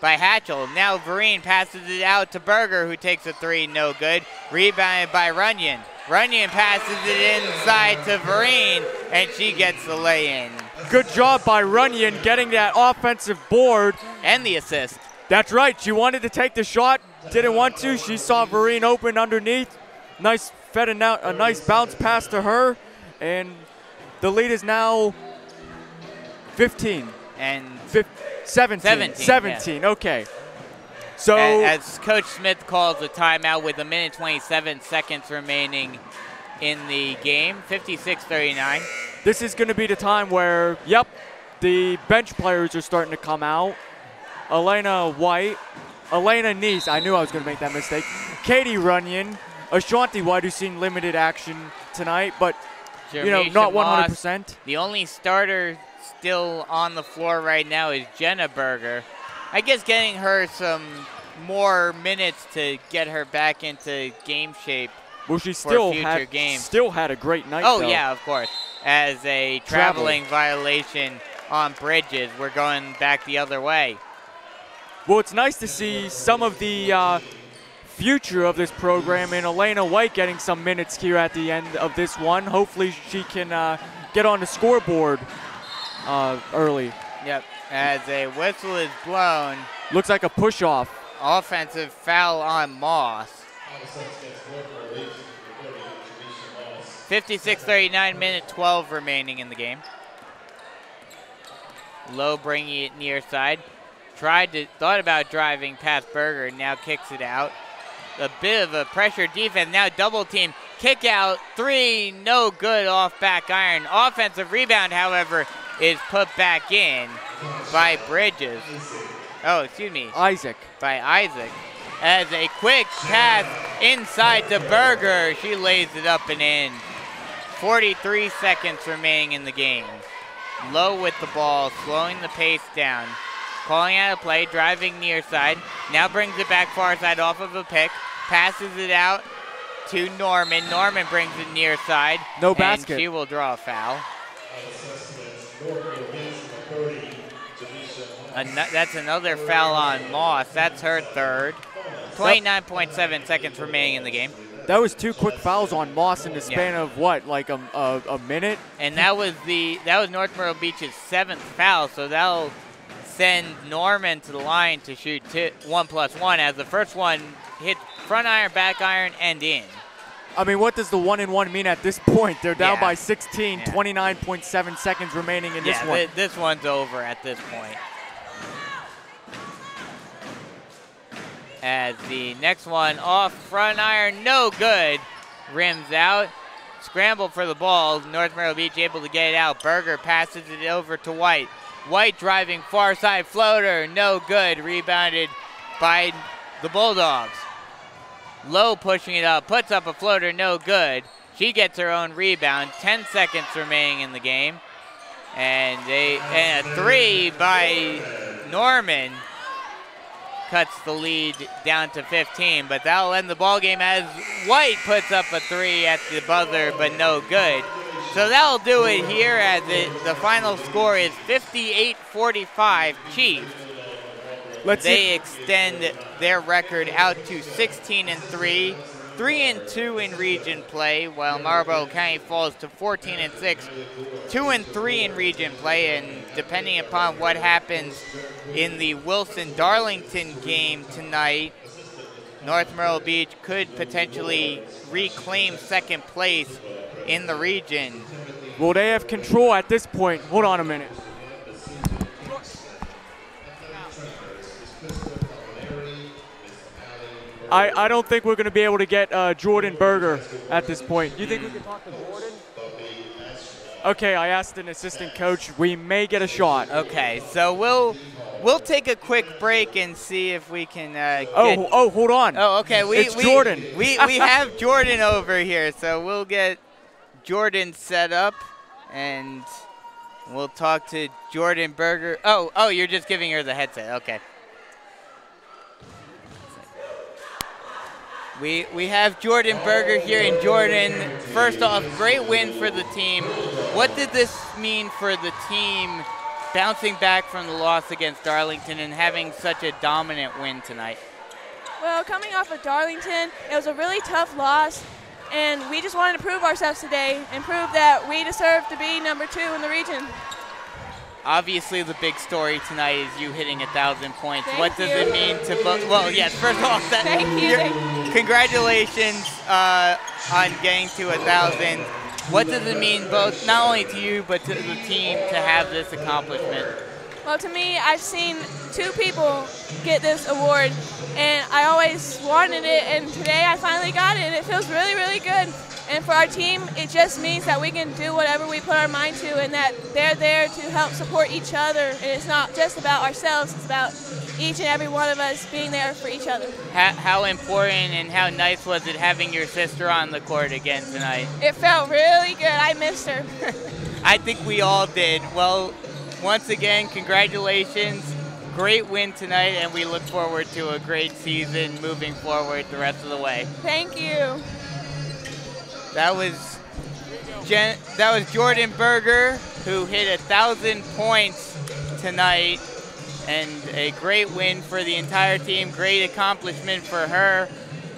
[SPEAKER 2] by Hatchell. Now Vereen passes it out to Berger, who takes a three, no good. Rebounded by Runyon. Runyon passes it inside to Vereen, and she gets the lay-in.
[SPEAKER 3] Good job by Runyon getting that offensive board.
[SPEAKER 2] And the assist.
[SPEAKER 3] That's right. She wanted to take the shot, didn't want to. She saw Vereen open underneath. Nice fed a nice bounce pass to her, and the lead is now 15.
[SPEAKER 2] And
[SPEAKER 3] 17. 17. Yeah. Okay. So
[SPEAKER 2] as Coach Smith calls a timeout with 1:27 seconds remaining in the game, 56-39.
[SPEAKER 3] This is going to be the time where, the bench players are starting to come out. Elena White, Elena Neese, I knew I was going to make that mistake. Katie Runyon, Ashanti White, who's seen limited action tonight, but not 100%.
[SPEAKER 2] The only starter still on the floor right now is Jenna Berger. I guess getting her some more minutes to get her back into game shape.
[SPEAKER 3] Well, she still had a great night.
[SPEAKER 2] Oh, yeah, of course. As a traveling violation on Bridges, we're going back the other way.
[SPEAKER 3] Well, it's nice to see some of the future of this program and Elena White getting some minutes here at the end of this one. Hopefully she can get on the scoreboard early.
[SPEAKER 2] Yep, as a whistle is blown.
[SPEAKER 3] Looks like a push-off.
[SPEAKER 2] Offensive foul on Moss. 56-39, minute 12 remaining in the game. Lowe bringing it near side. Thought about driving past Berger, now kicks it out. A bit of a pressure defense, now double team. Kick out, three, no good off back iron. Offensive rebound, however, is put back in by Bridges. Oh, excuse me.
[SPEAKER 3] Isaac.
[SPEAKER 2] By Isaac. As a quick pass inside to Berger. She lays it up and in. 43 seconds remaining in the game. Lowe with the ball, slowing the pace down. Calling out a play, driving near side. Now brings it back far side off of a pick. Passes it out to Norman. Norman brings it near side.
[SPEAKER 3] No basket.
[SPEAKER 2] And she will draw a foul. That's another foul on Moss. That's her third. 29.7 seconds remaining in the game.
[SPEAKER 3] That was two quick fouls on Moss in the span of what, like a minute?
[SPEAKER 2] And that was North Myrtle Beach's seventh foul, so that'll send Norman to the line to shoot 1+1 as the first one hit front iron, back iron, and in.
[SPEAKER 3] I mean, what does the 1-and-1 mean at this point? They're down by 16, 29.7 seconds remaining in this one.
[SPEAKER 2] This one's over at this point. As the next one off front iron, no good. Rims out. Scramble for the ball. North Myrtle Beach able to get it out. Berger passes it over to White. White driving far side floater, no good. Rebounded by the Bulldogs. Lowe pushing it up, puts up a floater, no good. She gets her own rebound. 10 seconds remaining in the game. And a three by Norman cuts the lead down to 15, but that'll end the ball game as White puts up a three at the buzzer, but no good. So that'll do it here as the final score is 58-45 Chiefs. They extend their record out to 16-3, 3-2 in region play, while Marlboro County falls to 14-6, 2-3 in region play, and depending upon what happens in the Wilson-Darlington game tonight, North Myrtle Beach could potentially reclaim second place in the region.
[SPEAKER 3] Well, they have control at this point. Hold on a minute. I don't think we're going to be able to get Jordan Berger at this point. You think we can talk to Jordan? Okay, I asked an assistant coach. We may get a shot.
[SPEAKER 2] Okay, so we'll take a quick break and see if we can get...
[SPEAKER 3] Oh, hold on.
[SPEAKER 2] Oh, okay.
[SPEAKER 3] It's Jordan.
[SPEAKER 2] We have Jordan over here, so we'll get Jordan set up, and we'll talk to Jordan Berger. Oh, you're just giving her the headset. Okay. We have Jordan Berger here, and Jordan, first off, great win for the team. What did this mean for the team bouncing back from the loss against Darlington and having such a dominant win tonight?
[SPEAKER 6] Well, coming off of Darlington, it was a really tough loss, and we just wanted to prove ourselves today and prove that we deserve to be number 2 in the region.
[SPEAKER 2] Obviously, the big story tonight is you hitting 1,000 points.
[SPEAKER 6] Thank
[SPEAKER 2] what does
[SPEAKER 6] you.
[SPEAKER 2] it mean to both? Well, yes, first of all,
[SPEAKER 6] Thank you.
[SPEAKER 2] Congratulations on getting to 1,000. What does it mean both, not only to you, but to the team to have this accomplishment?
[SPEAKER 6] Well, to me, I've seen 2 people get this award, and I always wanted it, and today I finally got it, and it feels really, really good. And for our team, it just means that we can do whatever we put our mind to, and that they're there to help support each other. And it's not just about ourselves, it's about each and every one of us being there for each other.
[SPEAKER 2] How important and how nice was it having your sister on the court again tonight?
[SPEAKER 6] It felt really good. I missed her.
[SPEAKER 2] I think we all did. Well, once again, congratulations. Great win tonight, and we look forward to a great season moving forward the rest of the way.
[SPEAKER 6] Thank you.
[SPEAKER 2] That was Jordan Berger, who hit 1,000 points tonight, and a great win for the entire team. Great accomplishment for her.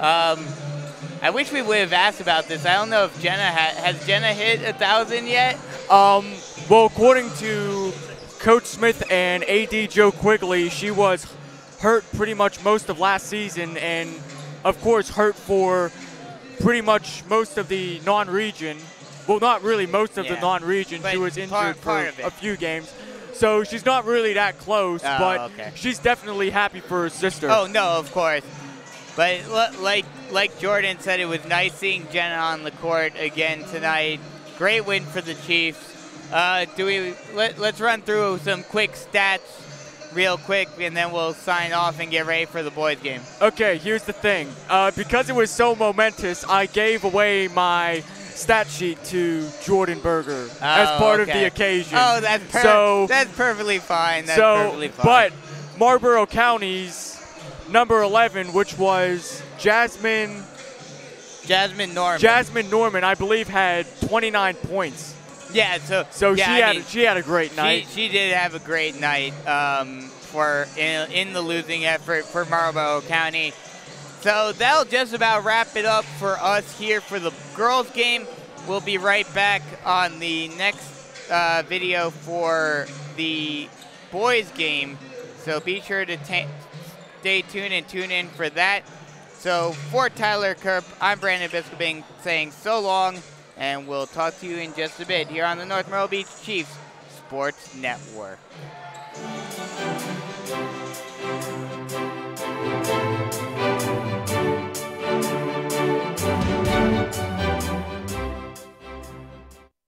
[SPEAKER 2] I wish we would have asked about this. I don't know if Jenna has Jenna hit 1,000 yet.
[SPEAKER 3] Well, according to Coach Smith and AD Joe Quigley, she was hurt pretty much most of last season, and of course hurt for pretty much most of the non-region. Well, not really most of the non-region. She was injured for a few games. So she's not really that close, but she's definitely happy for her sister.
[SPEAKER 2] Oh, no, of course. But like Jordan said, it was nice seeing Jenna on the court again tonight. Great win for the Chiefs. Let's run through some quick stats real quick, and then we'll sign off and get ready for the boys' game.
[SPEAKER 3] Okay, here's the thing. Because it was so momentous, I gave away my stat sheet to Jordan Berger as part of the occasion.
[SPEAKER 2] Oh, that's perfectly fine. That's perfectly fine.
[SPEAKER 3] But Marlboro County's number 11, which was Jasmine Norman, I believe, had 29 points.
[SPEAKER 2] Yeah, so
[SPEAKER 3] she had a great night.
[SPEAKER 2] She did have a great night in the losing effort for Marlboro County. So that'll just about wrap it up for us here for the girls' game. We'll be right back on the next video for the boys' game. So be sure to stay tuned and tune in for that. So for Tyler Kerp, I'm Brandon Biskobing saying so long, and we'll talk to you in just a bit here on the North Myrtle Beach Chiefs Sports Network.